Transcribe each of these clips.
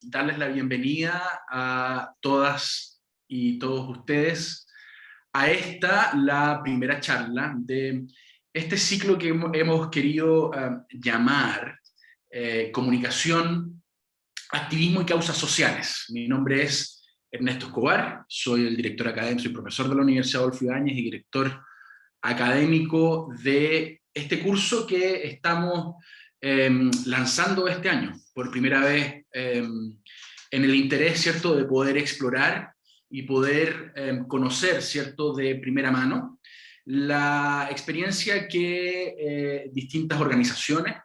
darles la bienvenida a todas y todos ustedes a la primera charla de este ciclo que hemos querido llamar Comunicación, Activismo y Causas Sociales. Mi nombre es Ernesto Escobar, soy el director académico, soy profesor de la Universidad Adolfo Ibáñez y director académico de este curso que estamos lanzando este año, por primera vez, en el interés, ¿cierto?, de poder explorar y poder conocer, ¿cierto?, de primera mano la experiencia que distintas organizaciones,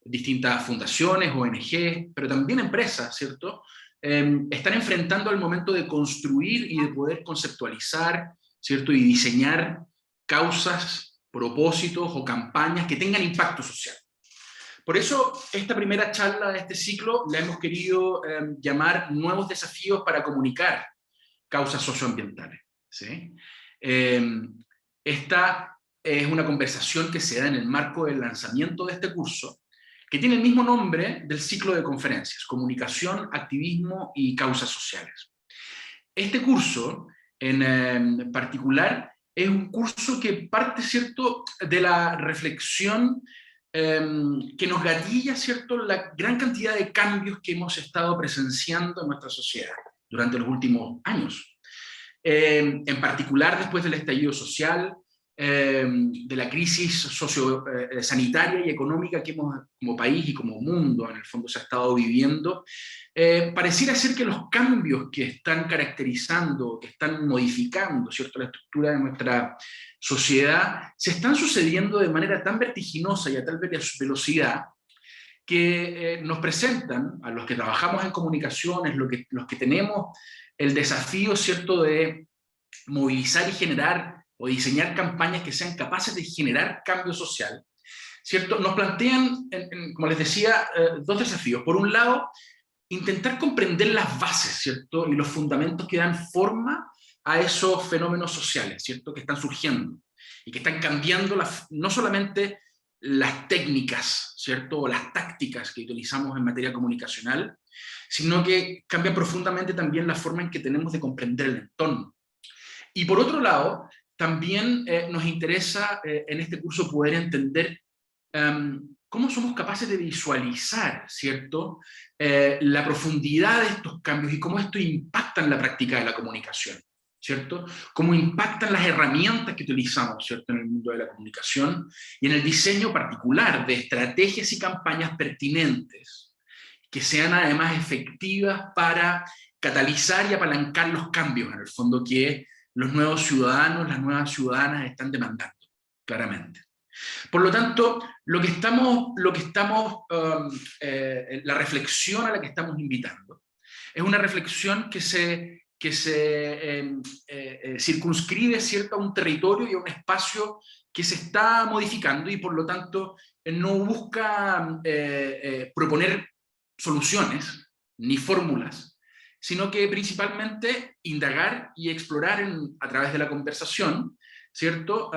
distintas fundaciones, ONG, pero también empresas, ¿cierto?, están enfrentando al momento de construir y de poder conceptualizar, ¿cierto?, y diseñar causas, propósitos o campañas que tengan impacto social. Por eso, esta primera charla de este ciclo la hemos querido llamar Nuevos desafíos para comunicar causas socioambientales, ¿sí? Esta es una conversación que se da en el marco del lanzamiento de este curso, que tiene el mismo nombre del ciclo de conferencias, Comunicación, Activismo y Causas Sociales. Este curso, en particular, es un curso que parte, ¿cierto?, de la reflexión que nos gatilla, ¿cierto?, la gran cantidad de cambios que hemos estado presenciando en nuestra sociedad durante los últimos años. En particular, después del estallido social, de la crisis sanitaria y económica que hemos como país y como mundo en el fondo se ha estado viviendo, pareciera ser que los cambios que están caracterizando, que están modificando, ¿cierto?, la estructura de nuestra sociedad, se están sucediendo de manera tan vertiginosa y a tal velocidad que nos presentan, a los que trabajamos en comunicaciones, los que tenemos el desafío, ¿cierto?, de movilizar y generar o diseñar campañas que sean capaces de generar cambio social, ¿cierto?, nos plantean, como les decía, dos desafíos. Por un lado, intentar comprender las bases, ¿cierto?, y los fundamentos que dan forma a esos fenómenos sociales, ¿cierto?, que están surgiendo y que están cambiando no solamente las técnicas, ¿cierto?, o las tácticas que utilizamos en materia comunicacional, sino que cambian profundamente también la forma en que tenemos de comprender el entorno. Y por otro lado, también nos interesa en este curso poder entender cómo somos capaces de visualizar, ¿cierto?, la profundidad de estos cambios y cómo esto impacta en la práctica de la comunicación, ¿cierto? Cómo impactan las herramientas que utilizamos, ¿cierto?, en el mundo de la comunicación y en el diseño particular de estrategias y campañas pertinentes que sean además efectivas para catalizar y apalancar los cambios, en el fondo, que los nuevos ciudadanos, las nuevas ciudadanas están demandando, claramente. Por lo tanto, la reflexión a la que estamos invitando es una reflexión que se circunscribe, ¿cierto?, a un territorio y a un espacio que se está modificando y por lo tanto no busca proponer soluciones ni fórmulas, sino que principalmente indagar y explorar a través de la conversación, ¿cierto?,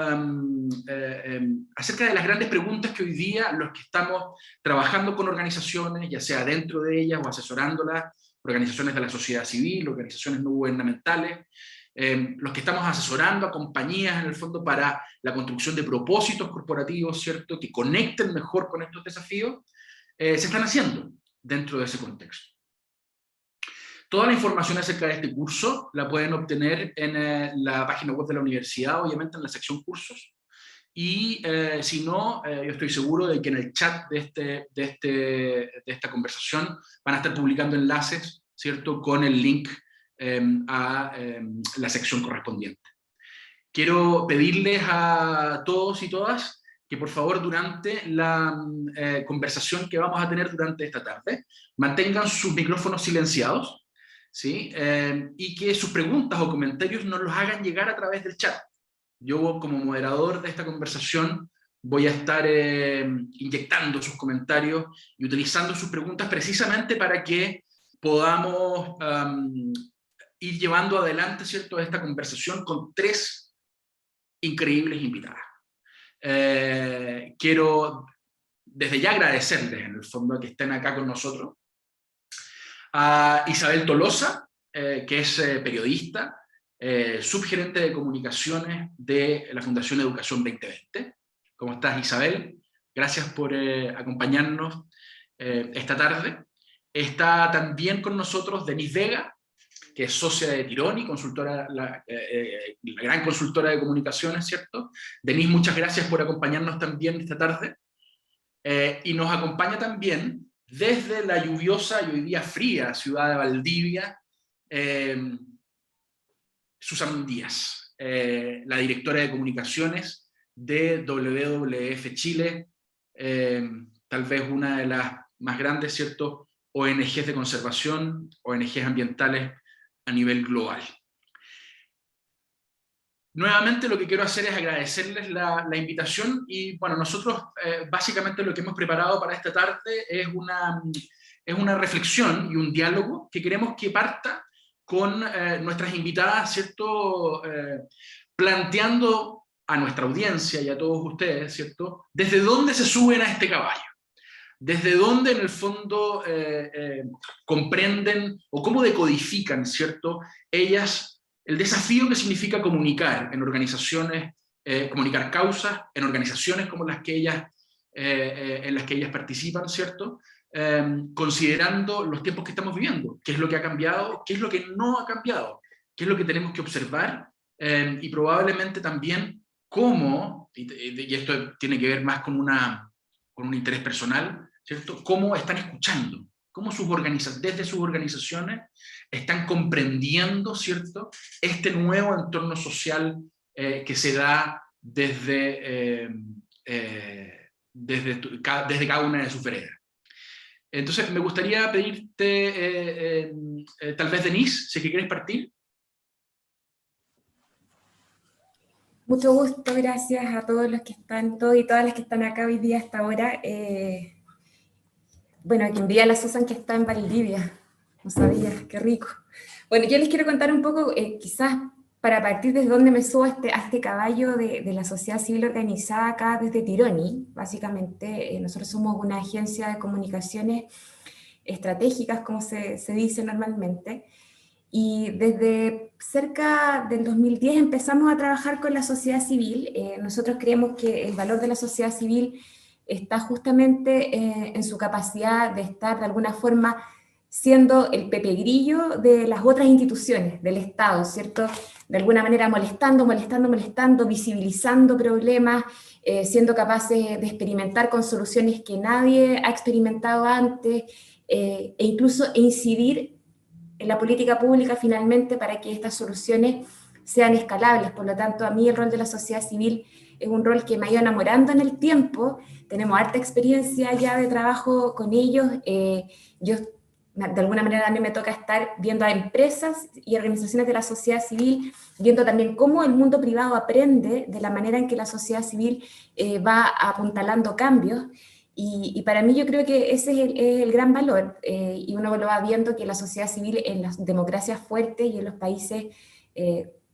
acerca de las grandes preguntas que hoy día los que estamos trabajando con organizaciones, ya sea dentro de ellas o asesorándolas, organizaciones de la sociedad civil, organizaciones no gubernamentales, los que estamos asesorando a compañías en el fondo para la construcción de propósitos corporativos, ¿cierto?, que conecten mejor con estos desafíos, se están haciendo dentro de ese contexto. Toda la información acerca de este curso la pueden obtener en la página web de la universidad, obviamente en la sección cursos, y si no, yo estoy seguro de que en el chat de esta conversación van a estar publicando enlaces, ¿cierto?, con el link a la sección correspondiente. Quiero pedirles a todos y todas que por favor durante la conversación que vamos a tener durante esta tarde, mantengan sus micrófonos silenciados, ¿sí? Y que sus preguntas o comentarios nos los hagan llegar a través del chat. Yo, como moderador de esta conversación, voy a estar inyectando sus comentarios y utilizando sus preguntas precisamente para que podamos ir llevando adelante, ¿cierto?, esta conversación con tres increíbles invitadas. Quiero desde ya agradecerles, en el fondo, que estén acá con nosotros. a Isabel Tolosa, que es periodista, subgerente de comunicaciones de la Fundación Educación 2020. ¿Cómo estás, Isabel? Gracias por acompañarnos esta tarde. Está también con nosotros Denise Vega, que es socia de Tironi, consultora, la gran consultora de comunicaciones, ¿cierto? Denise, muchas gracias por acompañarnos también esta tarde. Y nos acompaña también desde la lluviosa y hoy día fría ciudad de Valdivia, Susan Díaz, la directora de comunicaciones de WWF Chile, tal vez una de las más grandes, ¿cierto?, ONGs de conservación, ONGs ambientales a nivel global. Nuevamente lo que quiero hacer es agradecerles la invitación y bueno, nosotros básicamente lo que hemos preparado para esta tarde es una reflexión y un diálogo que queremos que parta con nuestras invitadas, ¿cierto? Planteando a nuestra audiencia y a todos ustedes, ¿cierto?, desde dónde se suben a este caballo, desde dónde en el fondo comprenden o cómo decodifican, ¿cierto?, ellas el desafío que significa comunicar en organizaciones, comunicar causas en organizaciones como las que ellas, en las que ellas participan, ¿cierto? Considerando los tiempos que estamos viviendo, qué es lo que ha cambiado, qué es lo que no ha cambiado, qué es lo que tenemos que observar, y probablemente también cómo, y esto tiene que ver más con un interés personal, ¿cierto?, cómo están escuchando, cómo desde sus organizaciones están comprendiendo, ¿cierto?, este nuevo entorno social que se da desde cada una de sus veredas. Entonces, me gustaría pedirte, tal vez, Denise, si es que quieres partir. Mucho gusto, gracias a todos los que están, todos y todas las que están acá hoy día hasta ahora. Bueno, que envía a la Susan que está en Valdivia, no sabía, qué rico. Bueno, yo les quiero contar un poco, quizás para partir desde dónde me subo a este caballo de la sociedad civil organizada acá desde Tironi. Básicamente, nosotros somos una agencia de comunicaciones estratégicas, como se dice normalmente, y desde cerca del 2010 empezamos a trabajar con la sociedad civil. Nosotros creemos que el valor de la sociedad civil está justamente en su capacidad de estar de alguna forma siendo el Pepe Grillo de las otras instituciones, del Estado, ¿cierto? De alguna manera molestando, visibilizando problemas, siendo capaces de experimentar con soluciones que nadie ha experimentado antes, e incluso incidir en la política pública finalmente para que estas soluciones sean escalables. Por lo tanto, a mí el rol de la sociedad civil es un rol que me ha ido enamorando en el tiempo. Tenemos harta experiencia ya de trabajo con ellos. Yo, de alguna manera, a mí me toca estar viendo a empresas y organizaciones de la sociedad civil, viendo también cómo el mundo privado aprende de la manera en que la sociedad civil va apuntalando cambios. Y para mí yo creo que ese es el gran valor, y uno lo va viendo que la sociedad civil en las democracias fuertes y en los países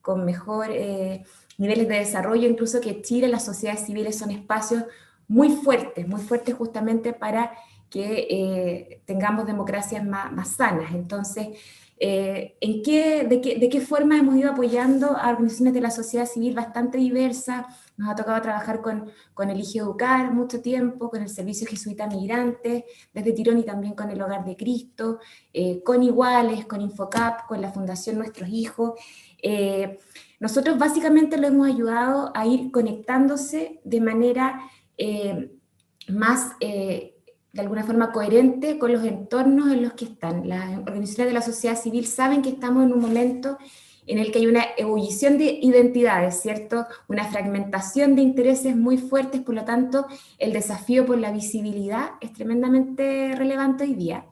con mejor niveles de desarrollo, incluso que Chile, las sociedades civiles son espacios muy fuertes justamente para que tengamos democracias más sanas. Entonces, ¿de qué forma hemos ido apoyando a organizaciones de la sociedad civil bastante diversas? Nos ha tocado trabajar con Eligio Educar mucho tiempo, con el Servicio Jesuita Migrantes, desde Tironi también con el Hogar de Cristo, con Iguales, con Infocap, con la Fundación Nuestros Hijos. Nosotros básicamente lo hemos ayudado a ir conectándose de manera más, de alguna forma, coherente con los entornos en los que están. Las organizaciones de la sociedad civil saben que estamos en un momento en el que hay una ebullición de identidades, ¿cierto? Una fragmentación de intereses muy fuertes, por lo tanto, el desafío por la visibilidad es tremendamente relevante hoy día.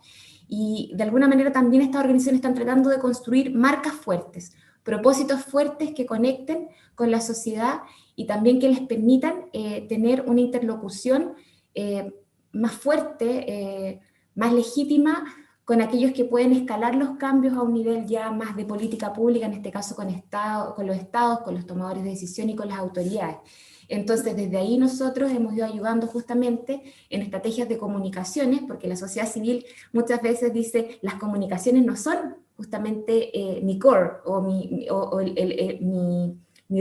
Y de alguna manera también estas organizaciones están tratando de construir marcas fuertes, propósitos fuertes que conecten con la sociedad y también que les permitan tener una interlocución más fuerte, más legítima, con aquellos que pueden escalar los cambios a un nivel ya más de política pública, en este caso con los estados, con los tomadores de decisión y con las autoridades. Entonces, desde ahí nosotros hemos ido ayudando justamente en estrategias de comunicaciones, porque la sociedad civil muchas veces dice, las comunicaciones no son justamente mi core o mi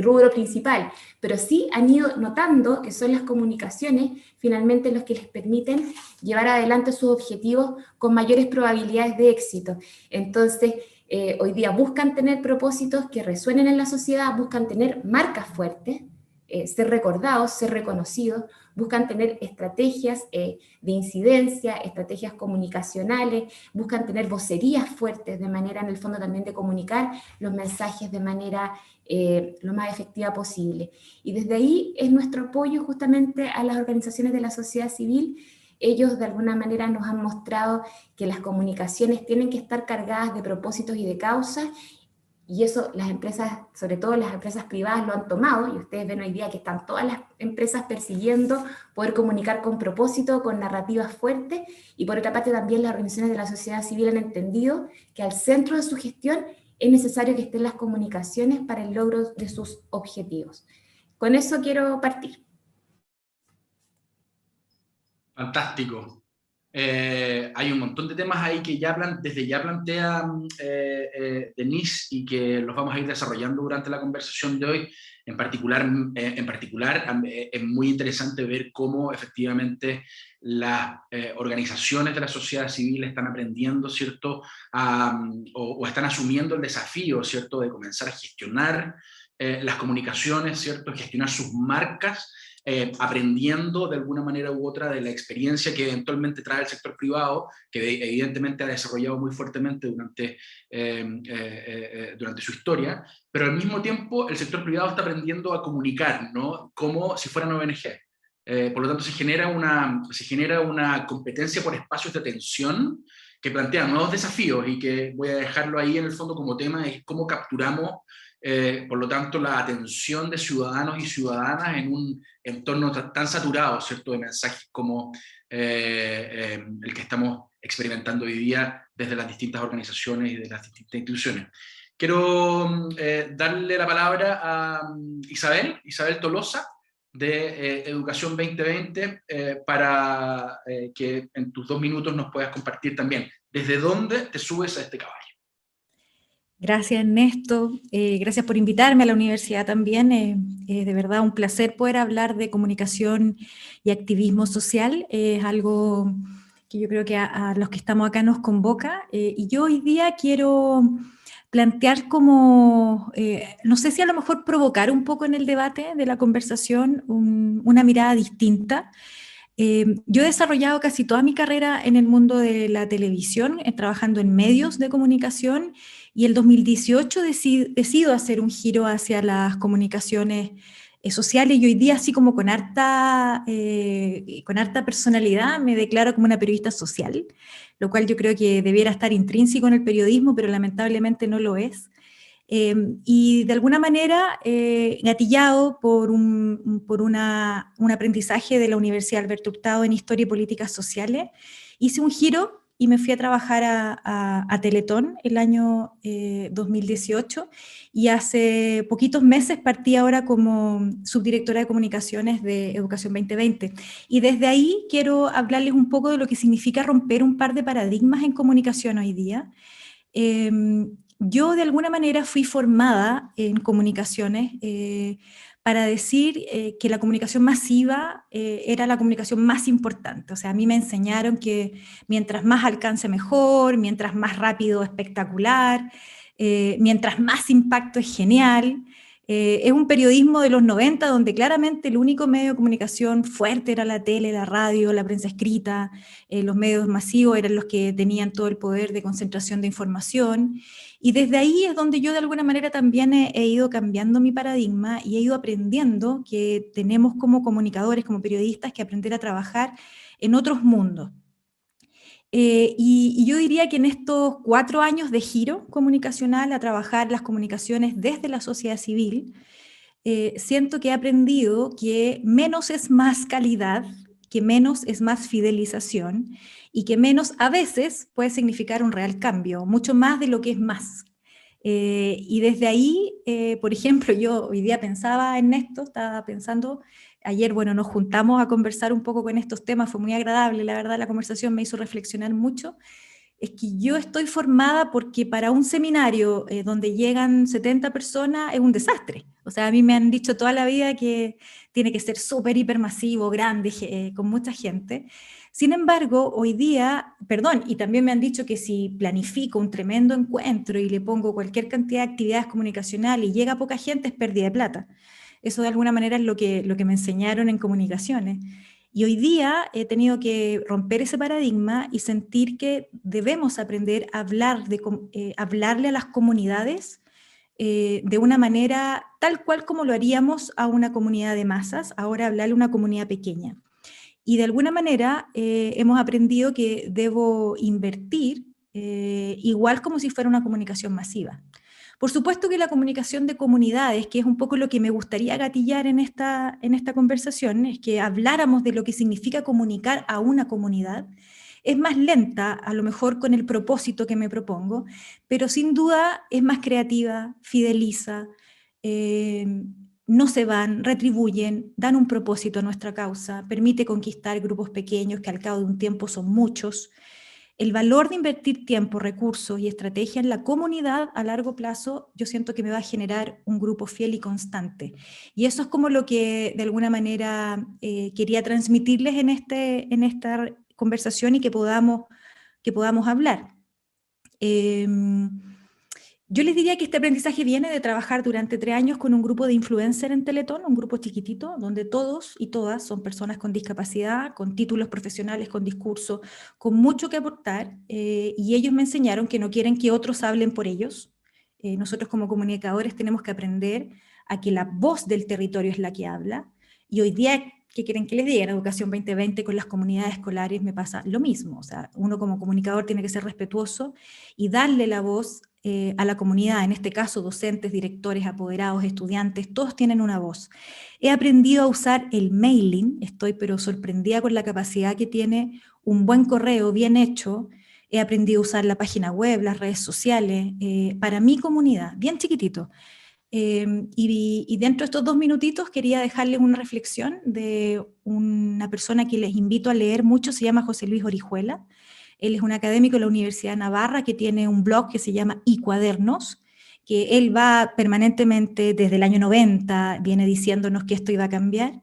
rubro principal, pero sí han ido notando que son las comunicaciones finalmente los que les permiten llevar adelante sus objetivos con mayores probabilidades de éxito. Entonces, hoy día buscan tener propósitos que resuenen en la sociedad, buscan tener marcas fuertes, ser recordados, ser reconocidos, buscan tener estrategias de incidencia, estrategias comunicacionales, buscan tener vocerías fuertes de manera, en el fondo, también de comunicar los mensajes de manera lo más efectiva posible. Y desde ahí es nuestro apoyo justamente a las organizaciones de la sociedad civil. Ellos de alguna manera nos han mostrado que las comunicaciones tienen que estar cargadas de propósitos y de causas, y eso las empresas, sobre todo las empresas privadas, lo han tomado, y ustedes ven hoy día que están todas las empresas persiguiendo poder comunicar con propósito, con narrativas fuertes, y por otra parte también las organizaciones de la sociedad civil han entendido que al centro de su gestión es necesario que estén las comunicaciones para el logro de sus objetivos. Con eso quiero partir. Fantástico. Hay un montón de temas ahí que desde ya plantea Denise, y que los vamos a ir desarrollando durante la conversación de hoy. En particular, es muy interesante ver cómo efectivamente las organizaciones de la sociedad civil están aprendiendo, ¿cierto? O están asumiendo el desafío, ¿cierto?, de comenzar a gestionar las comunicaciones, ¿cierto?, gestionar sus marcas, aprendiendo de alguna manera u otra de la experiencia que eventualmente trae el sector privado, que evidentemente ha desarrollado muy fuertemente durante su historia, pero al mismo tiempo el sector privado está aprendiendo a comunicar, ¿no?, como si fueran ONG. Por lo tanto, se genera una competencia por espacios de atención que plantean nuevos desafíos, y que voy a dejarlo ahí en el fondo como tema, es cómo capturamos por lo tanto, la atención de ciudadanos y ciudadanas en un entorno tan saturado, ¿cierto?, de mensajes como el que estamos experimentando hoy día desde las distintas organizaciones y de las distintas instituciones. Quiero darle la palabra a Isabel Tolosa, de Educación 2020, para que en tus 2 minutos nos puedas compartir también desde dónde te subes a este caballo. Gracias, Ernesto. Gracias por invitarme a la universidad también. Es de verdad un placer poder hablar de comunicación y activismo social. Es algo que yo creo que a los que estamos acá nos convoca. Y yo hoy día quiero plantear como, no sé si a lo mejor provocar un poco en el debate de la conversación una mirada distinta. Yo he desarrollado casi toda mi carrera en el mundo de la televisión, trabajando en medios de comunicación, y el 2018 decido hacer un giro hacia las comunicaciones sociales, y hoy día, así como con harta personalidad, me declaro como una periodista social, lo cual yo creo que debiera estar intrínseco en el periodismo, pero lamentablemente no lo es. Y de alguna manera, gatillado por un aprendizaje de la Universidad Alberto Hurtado en Historia y Políticas Sociales, hice un giro y me fui a trabajar a Teletón el año 2018, y hace poquitos meses partí ahora como subdirectora de comunicaciones de Educación 2020. Y desde ahí quiero hablarles un poco de lo que significa romper un par de paradigmas en comunicación hoy día. Yo de alguna manera fui formada en comunicaciones para decir que la comunicación masiva era la comunicación más importante. O sea, a mí me enseñaron que mientras más alcance mejor, mientras más rápido espectacular, mientras más impacto es genial. Es un periodismo de los 90 donde claramente el único medio de comunicación fuerte era la tele, la radio, la prensa escrita. Los medios masivos eran los que tenían todo el poder de concentración de información. Y desde ahí es donde yo de alguna manera también he ido cambiando mi paradigma y he ido aprendiendo que tenemos como comunicadores, como periodistas, que aprender a trabajar en otros mundos. Y yo diría que en estos 4 años de giro comunicacional a trabajar las comunicaciones desde la sociedad civil, siento que he aprendido que menos es más calidad, que menos es más fidelización, y que menos a veces puede significar un real cambio, mucho más de lo que es más. Y desde ahí, por ejemplo, yo hoy día pensaba en esto, estaba pensando, ayer, bueno, nos juntamos a conversar un poco con estos temas, fue muy agradable, la verdad la conversación me hizo reflexionar mucho. Es que yo estoy formada porque para un seminario donde llegan 70 personas es un desastre. O sea, a mí me han dicho toda la vida que tiene que ser súper hipermasivo, grande, con mucha gente. Sin embargo, hoy día, perdón, y también me han dicho que si planifico un tremendo encuentro y le pongo cualquier cantidad de actividades comunicacionales y llega poca gente, es pérdida de plata. Eso de alguna manera es lo que me enseñaron en comunicaciones. Y hoy día he tenido que romper ese paradigma y sentir que debemos aprender a hablarle a las comunidades de una manera tal cual como lo haríamos a una comunidad de masas, ahora hablarle a una comunidad pequeña. Y de alguna manera hemos aprendido que debo invertir igual como si fuera una comunicación masiva. Por supuesto que la comunicación de comunidades, que es un poco lo que me gustaría gatillar en esta conversación, es que habláramos de lo que significa comunicar a una comunidad, es más lenta, a lo mejor con el propósito que me propongo, pero sin duda es más creativa, fideliza, no se van, retribuyen, dan un propósito a nuestra causa, permite conquistar grupos pequeños que al cabo de un tiempo son muchos. El valor de invertir tiempo, recursos y estrategia en la comunidad a largo plazo, yo siento que me va a generar un grupo fiel y constante. Y eso es como lo que de alguna manera quería transmitirles en esta conversación y que podamos hablar. Yo les diría que este aprendizaje viene de trabajar durante 3 años con un grupo de influencers en Teletón, un grupo chiquitito, donde todos y todas son personas con discapacidad, con títulos profesionales, con discurso, con mucho que aportar, y ellos me enseñaron que no quieren que otros hablen por ellos. Nosotros como comunicadores tenemos que aprender a que la voz del territorio es la que habla, y hoy día, ¿qué quieren que les diga? En Educación 2020 con las comunidades escolares me pasa lo mismo. O sea, uno como comunicador tiene que ser respetuoso y darle la voz a la comunidad, en este caso docentes, directores, apoderados, estudiantes, todos tienen una voz. He aprendido a usar el mailing, estoy pero sorprendida con la capacidad que tiene un buen correo bien hecho. He aprendido a usar la página web, las redes sociales, para mi comunidad, bien chiquitito. Y dentro de estos 2 minutitos quería dejarles una reflexión de una persona que les invito a leer mucho, se llama José Luis Orihuela. Él es un académico de la Universidad de Navarra que tiene un blog que se llama iCuadernos, que él va permanentemente desde el año 90, viene diciéndonos que esto iba a cambiar.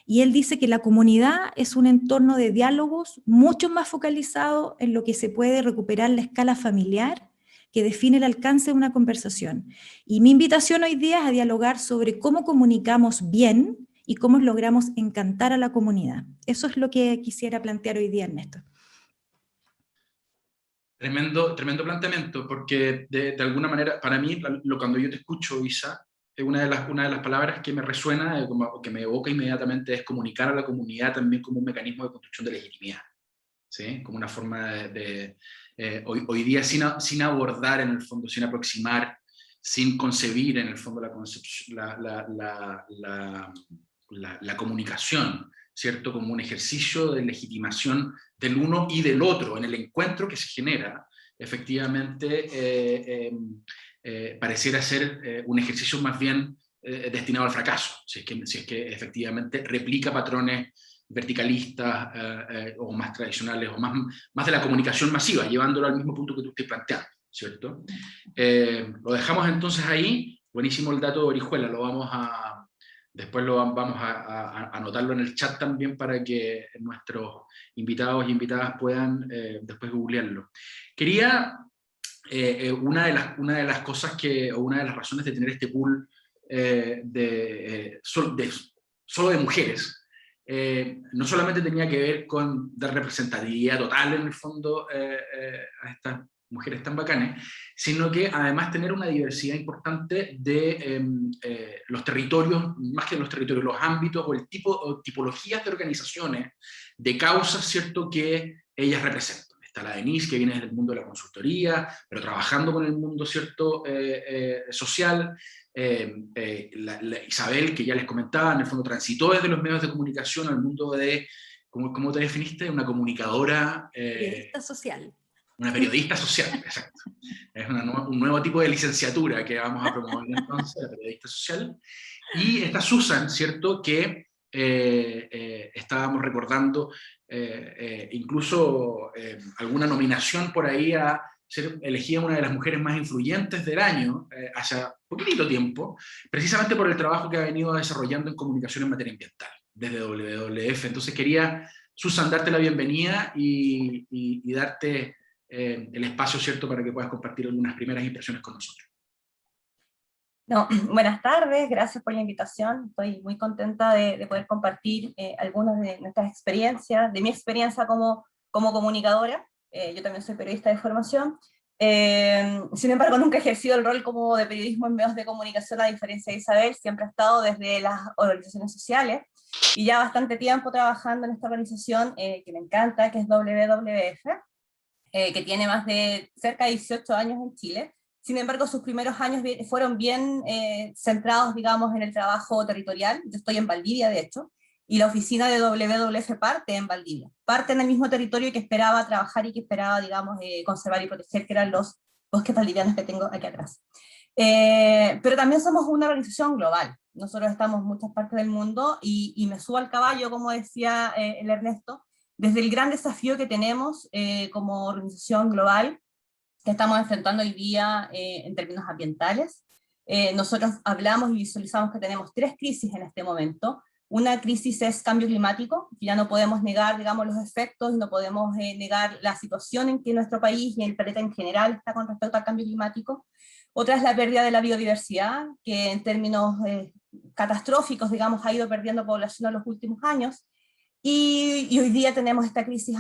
Y él dice que la comunidad es un entorno de diálogos mucho más focalizado en lo que se puede recuperar la escala familiar, que define el alcance de una conversación. Y mi invitación hoy día es a dialogar sobre cómo comunicamos bien y cómo logramos encantar a la comunidad. Eso es lo que quisiera plantear hoy día, Ernesto. Tremendo, tremendo planteamiento, porque de alguna manera, para mí, cuando yo te escucho, Isa, una de las palabras que me resuena, o que me evoca inmediatamente, es comunicar a la comunidad también como un mecanismo de construcción de legitimidad, ¿sí? Como una forma hoy día sin abordar en el fondo, sin aproximar, sin concebir en el fondo la comunicación, ¿cierto? Como un ejercicio de legitimación del uno y del otro, en el encuentro que se genera, efectivamente pareciera ser un ejercicio más bien destinado al fracaso, si es que efectivamente replica patrones verticalistas o más tradicionales, o más de la comunicación masiva, llevándolo al mismo punto que tú estás planteando, ¿cierto? Lo dejamos entonces ahí. Buenísimo el dato de Orihuela, después vamos a anotarlo en el chat también para que nuestros invitados y invitadas puedan después googlearlo. Quería, una de las cosas o una de las razones de tener este pool solo de mujeres, no solamente tenía que ver con dar representatividad total en el fondo a estas mujeres tan bacanes, sino que además tener una diversidad importante de los territorios, más que los territorios, los ámbitos o tipologías de organizaciones, de causas, ¿cierto?, que ellas representan. Está la Denise, que viene desde el mundo de la consultoría, pero trabajando con el mundo, ¿cierto?, social. La Isabel, que ya les comentaba, en el fondo transitó desde los medios de comunicación al mundo de, ¿cómo te definiste? Una comunicadora... periodista social. Una periodista social, exacto. Es un nuevo tipo de licenciatura que vamos a promover entonces, la periodista social. Y está Susan, ¿cierto?, que estábamos recordando incluso alguna nominación por ahí a ser elegida una de las mujeres más influyentes del año, hace poquitito tiempo, precisamente por el trabajo que ha venido desarrollando en comunicación en materia ambiental, desde WWF. Entonces quería, Susan, darte la bienvenida y darte el espacio, ¿cierto?, para que puedas compartir algunas primeras impresiones con nosotros. No, buenas tardes, gracias por la invitación. Estoy muy contenta de poder compartir algunas de nuestras experiencias, de mi experiencia como comunicadora. Yo también soy periodista de formación. Sin embargo, nunca he ejercido el rol como de periodismo en medios de comunicación, a diferencia de Isabel. Siempre he estado desde las organizaciones sociales y ya bastante tiempo trabajando en esta organización que me encanta, que es WWF, que tiene más de cerca de 18 años en Chile. Sin embargo, sus primeros años fueron bien centrados, digamos, en el trabajo territorial. Yo estoy en Valdivia, de hecho, y la oficina de WWF parte en Valdivia. Parte en el mismo territorio que esperaba trabajar y que esperaba, digamos, conservar y proteger, que eran los bosques valdivianos que tengo aquí atrás. Pero también somos una organización global. Nosotros estamos en muchas partes del mundo y me subo al caballo, como decía el Ernesto, desde el gran desafío que tenemos como organización global, que estamos enfrentando hoy día en términos ambientales. Nosotros hablamos y visualizamos que tenemos 3 crisis en este momento. Una crisis es cambio climático, que ya no podemos negar, digamos, los efectos, no podemos negar la situación en que nuestro país y el planeta en general está con respecto al cambio climático. Otra es la pérdida de la biodiversidad, que en términos catastróficos, digamos, ha ido perdiendo población en los últimos años. Y hoy día tenemos esta crisis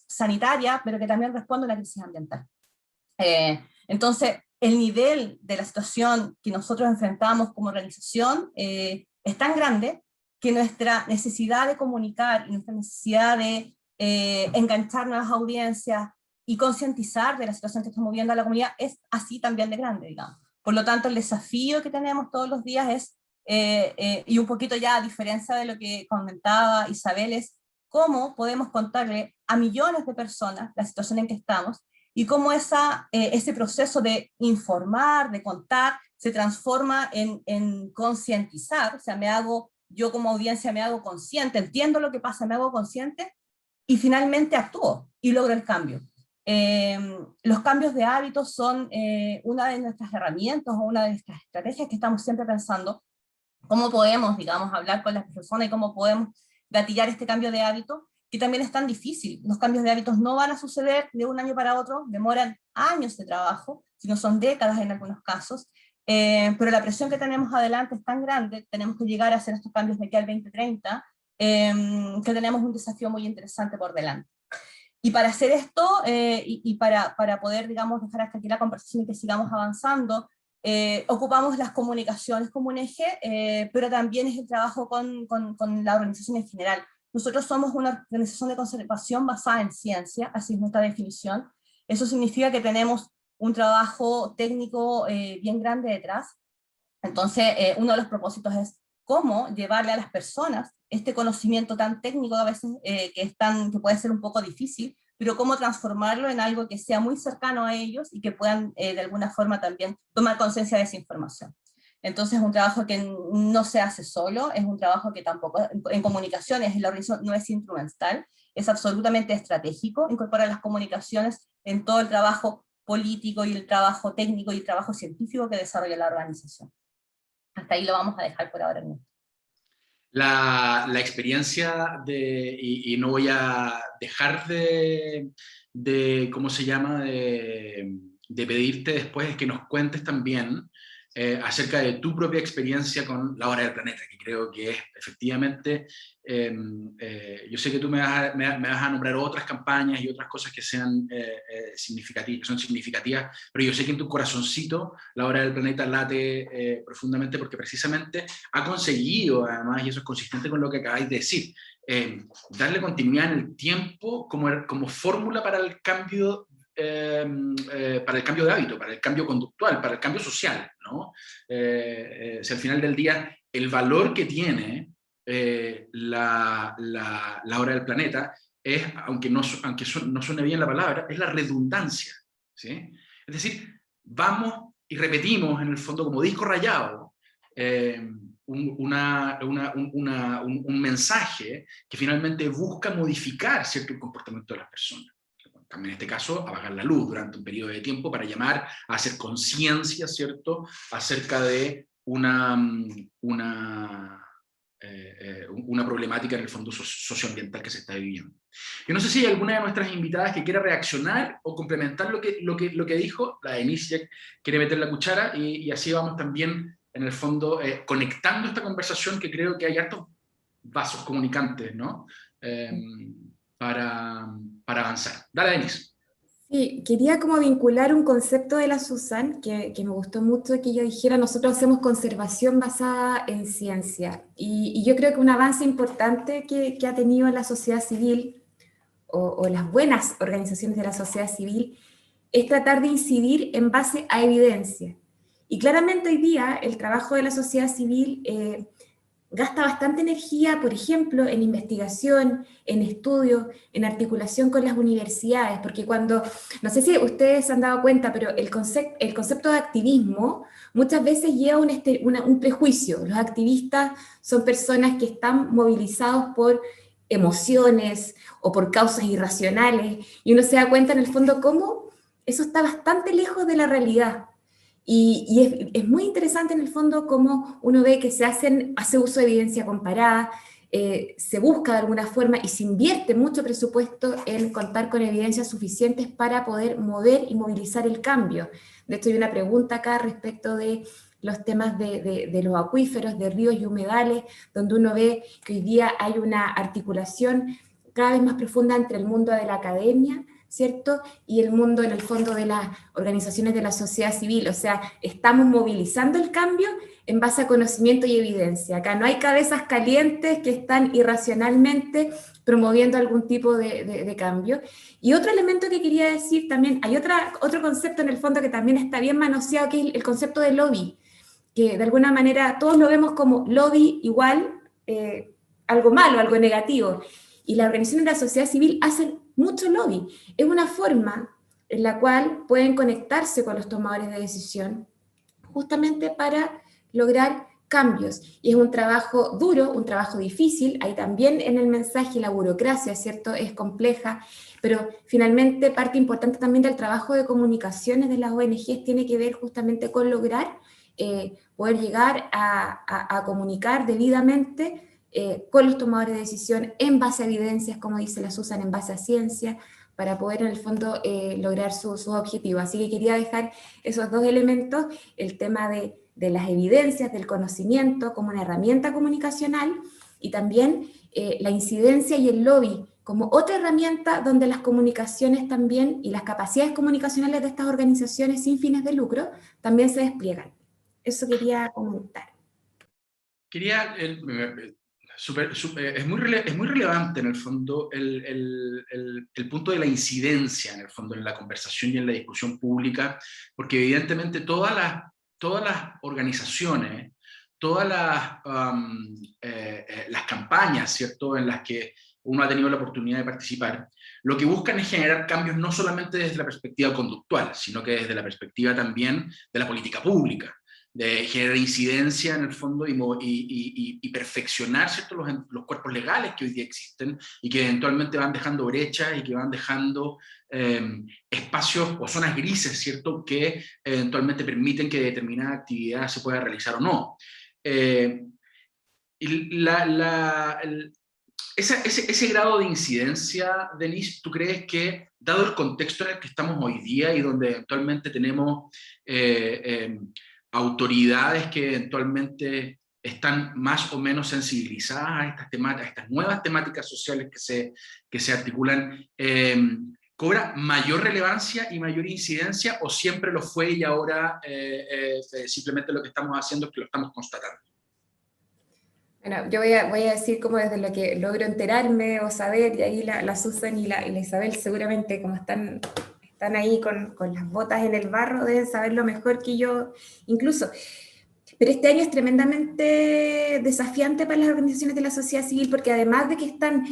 sanitaria, pero que también responde a una crisis ambiental. Entonces, el nivel de la situación que nosotros enfrentamos como organización es tan grande que nuestra necesidad de comunicar y nuestra necesidad de enganchar nuevas audiencias y concientizar de la situación que estamos viviendo a la comunidad es así también de grande, digamos. Por lo tanto, el desafío que tenemos todos los días es, y un poquito ya a diferencia de lo que comentaba Isabel, es cómo podemos contarle a millones de personas la situación en que estamos, y cómo ese proceso de informar, de contar, se transforma en concientizar. O sea, yo como audiencia me hago consciente, entiendo lo que pasa, me hago consciente, y finalmente actúo, y logro el cambio. Los cambios de hábitos son una de nuestras herramientas, o una de nuestras estrategias que estamos siempre pensando, cómo podemos, digamos, hablar con las personas, y cómo podemos gatillar este cambio de hábito, que también es tan difícil. Los cambios de hábitos no van a suceder de un año para otro, demoran años de trabajo, sino son décadas en algunos casos, pero la presión que tenemos adelante es tan grande, tenemos que llegar a hacer estos cambios de aquí al 2030, que tenemos un desafío muy interesante por delante. Y para hacer esto, y para poder, digamos, dejar hasta aquí la conversación y que sigamos avanzando, ocupamos las comunicaciones como un eje, pero también es el trabajo con la organización en general. Nosotros somos una organización de conservación basada en ciencia, así es nuestra definición. Eso significa que tenemos un trabajo técnico bien grande detrás. Entonces, uno de los propósitos es cómo llevarle a las personas este conocimiento tan técnico a veces que puede ser un poco difícil, pero cómo transformarlo en algo que sea muy cercano a ellos y que puedan de alguna forma también tomar conciencia de esa información. Entonces es un trabajo que no se hace solo, es un trabajo que tampoco, en comunicaciones, en la organización no es instrumental, es absolutamente estratégico, incorporar las comunicaciones en todo el trabajo político y el trabajo técnico y el trabajo científico que desarrolla la organización. Hasta ahí lo vamos a dejar por ahora. La experiencia y no voy a dejar ¿cómo se llama?, de pedirte después que nos cuentes también acerca de tu propia experiencia con La Hora del Planeta, que creo que es efectivamente, yo sé que tú me vas a nombrar otras campañas y otras cosas que sean significativas, que son significativas, pero yo sé que en tu corazoncito La Hora del Planeta late profundamente, porque precisamente ha conseguido, además, y eso es consistente con lo que acabáis de decir, darle continuidad en el tiempo como fórmula para el cambio de hábito, para el cambio conductual, para el cambio social, ¿no? Si al final del día el valor que tiene la Hora del Planeta es, aunque no suene bien la palabra, es la redundancia, ¿sí? Es decir, vamos y repetimos en el fondo como disco rayado un mensaje que finalmente busca modificar, ¿cierto?, el comportamiento de las personas. También en este caso, apagar la luz durante un periodo de tiempo para llamar a hacer conciencia, ¿cierto?, acerca de una problemática en el fondo socioambiental que se está viviendo. Yo no sé si hay alguna de nuestras invitadas que quiera reaccionar o complementar lo que dijo. La Denise quiere meter la cuchara y así vamos también, en el fondo, conectando esta conversación, que creo que hay hartos vasos comunicantes, ¿no? Para avanzar. Dale, Denise. Sí, quería como vincular un concepto de la Susan que me gustó mucho que ella dijera: nosotros hacemos conservación basada en ciencia. Y yo creo que un avance importante que ha tenido la sociedad civil o las buenas organizaciones de la sociedad civil es tratar de incidir en base a evidencia. Y claramente hoy día el trabajo de la sociedad civil gasta bastante energía, por ejemplo, en investigación, en estudio, en articulación con las universidades, porque no sé si ustedes se han dado cuenta, pero el concepto de activismo muchas veces lleva un prejuicio. Los activistas son personas que están movilizados por emociones o por causas irracionales, y uno se da cuenta en el fondo cómo eso está bastante lejos de la realidad. Y es muy interesante en el fondo cómo uno ve que se hace uso de evidencia comparada, se busca de alguna forma y se invierte mucho presupuesto en contar con evidencias suficientes para poder mover y movilizar el cambio. De hecho, hay una pregunta acá respecto de los temas de los acuíferos, de ríos y humedales, donde uno ve que hoy día hay una articulación cada vez más profunda entre el mundo de la academia, ¿cierto?, y el mundo, en el fondo, de las organizaciones de la sociedad civil. O sea, estamos movilizando el cambio en base a conocimiento y evidencia. Acá no hay cabezas calientes que están irracionalmente promoviendo algún tipo de cambio. Y otro elemento que quería decir también, hay otro concepto en el fondo que también está bien manoseado, que es el concepto de lobby, que de alguna manera todos lo vemos como lobby igual, algo malo, algo negativo. Y las organizaciones de la sociedad civil hacen mucho lobby. Es una forma en la cual pueden conectarse con los tomadores de decisión justamente para lograr cambios. Y es un trabajo duro, un trabajo difícil. Ahí también en el mensaje la burocracia, ¿cierto?, es compleja, pero finalmente parte importante también del trabajo de comunicaciones de las ONGs tiene que ver justamente con lograr poder llegar a comunicar debidamente con los tomadores de decisión en base a evidencias, como dice la Susan, en base a ciencia, para poder en el fondo lograr sus objetivos. Así que quería dejar esos dos elementos, el tema de las evidencias, del conocimiento como una herramienta comunicacional, y también la incidencia y el lobby como otra herramienta donde las comunicaciones también y las capacidades comunicacionales de estas organizaciones sin fines de lucro también se despliegan. Eso quería comentar. Es muy relevante en el fondo el punto de la incidencia en el fondo en la conversación y en la discusión pública, porque evidentemente todas las organizaciones, todas las campañas, ¿cierto?, en las que uno ha tenido la oportunidad de participar, lo que buscan es generar cambios no solamente desde la perspectiva conductual, sino que desde la perspectiva también de la política pública, de generar incidencia en el fondo y perfeccionar, ¿cierto?, los cuerpos legales que hoy día existen y que eventualmente van dejando brechas y que van dejando espacios o zonas grises, ¿cierto?, que eventualmente permiten que determinada actividad se pueda realizar o no. Ese grado de incidencia, Denise, ¿tú crees que, dado el contexto en el que estamos hoy día y donde eventualmente tenemos autoridades que eventualmente están más o menos sensibilizadas a estas temáticas, a estas nuevas temáticas sociales que se articulan, cobra mayor relevancia y mayor incidencia, o siempre lo fue y ahora simplemente lo que estamos haciendo es que lo estamos constatando? Bueno, yo voy a decir como desde lo que logro enterarme o saber, y ahí la Susan y la Isabel seguramente, como están ahí con las botas en el barro, deben saberlo mejor que yo incluso. Pero este año es tremendamente desafiante para las organizaciones de la sociedad civil, porque además de que están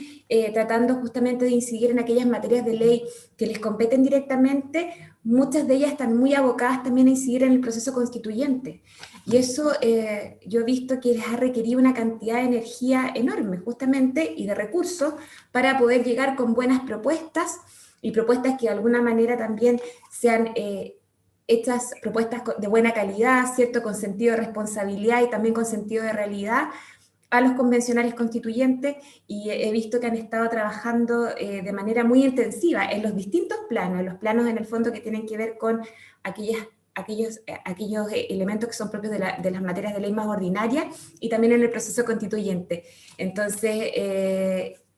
tratando justamente de incidir en aquellas materias de ley que les competen directamente, muchas de ellas están muy abocadas también a incidir en el proceso constituyente. Y eso yo he visto que les ha requerido una cantidad de energía enorme, justamente, y de recursos para poder llegar con buenas propuestas, y propuestas que de alguna manera también sean hechas propuestas de buena calidad, ¿cierto? Con sentido de responsabilidad y también con sentido de realidad a los convencionales constituyentes, y he visto que han estado trabajando de manera muy intensiva en los distintos planos, los planos en el fondo que tienen que ver con aquellos elementos que son propios de las materias de ley más ordinarias, y también en el proceso constituyente. Entonces,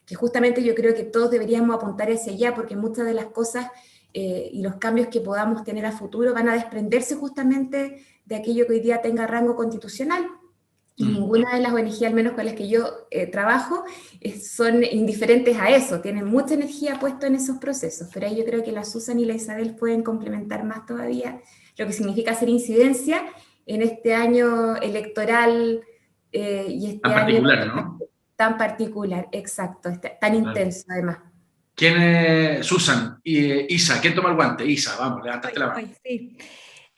que justamente yo creo que todos deberíamos apuntar hacia allá, porque muchas de las cosas y los cambios que podamos tener a futuro van a desprenderse justamente de aquello que hoy día tenga rango constitucional. Y ninguna de las ONG, al menos con las que yo trabajo, son indiferentes a eso, tienen mucha energía puesta en esos procesos, pero ahí yo creo que la Susan y la Isabel pueden complementar más todavía lo que significa hacer incidencia en este año electoral y este Tan año particular, ¿no? tan particular, exacto, tan intenso además. ¿Quién es Susan? Y Isa, ¿quién toma el guante? Isa, vamos, levantaste la mano. Sí,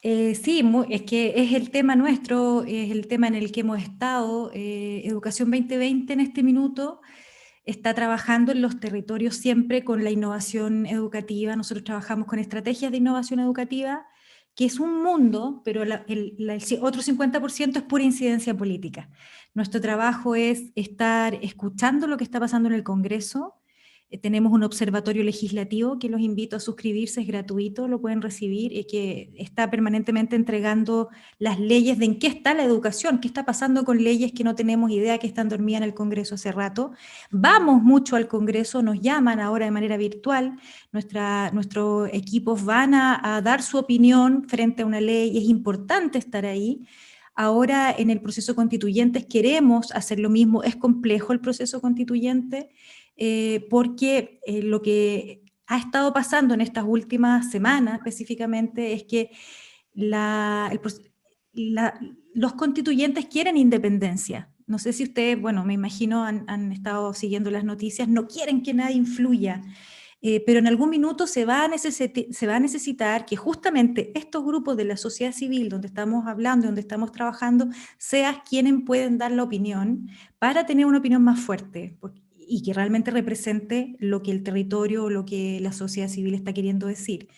sí, es que es el tema nuestro, es el tema en el que hemos estado. Educación 2020 en este minuto está trabajando en los territorios siempre con la innovación educativa. Nosotros trabajamos con estrategias de innovación educativa, que es un mundo, pero el otro 50% es pura incidencia política. Nuestro trabajo es estar escuchando lo que está pasando en el Congreso. Tenemos un observatorio legislativo que los invito a suscribirse, es gratuito, lo pueden recibir, y que está permanentemente entregando las leyes de en qué está la educación, qué está pasando con leyes que no tenemos idea, que están dormidas en el Congreso hace rato. Vamos mucho al Congreso, nos llaman ahora de manera virtual, nuestros equipos van a dar su opinión frente a una ley, y es importante estar ahí. Ahora en el proceso constituyente queremos hacer lo mismo, es complejo el proceso constituyente, porque lo que ha estado pasando en estas últimas semanas específicamente es que los constituyentes quieren independencia. No sé si ustedes, bueno, me imagino han estado siguiendo las noticias, no quieren que nadie influya, pero en algún minuto se va a necesitar que justamente estos grupos de la sociedad civil, donde estamos hablando, donde estamos trabajando, sean quienes pueden dar la opinión para tener una opinión más fuerte y que realmente represente lo que el territorio o lo que la sociedad civil está queriendo decir.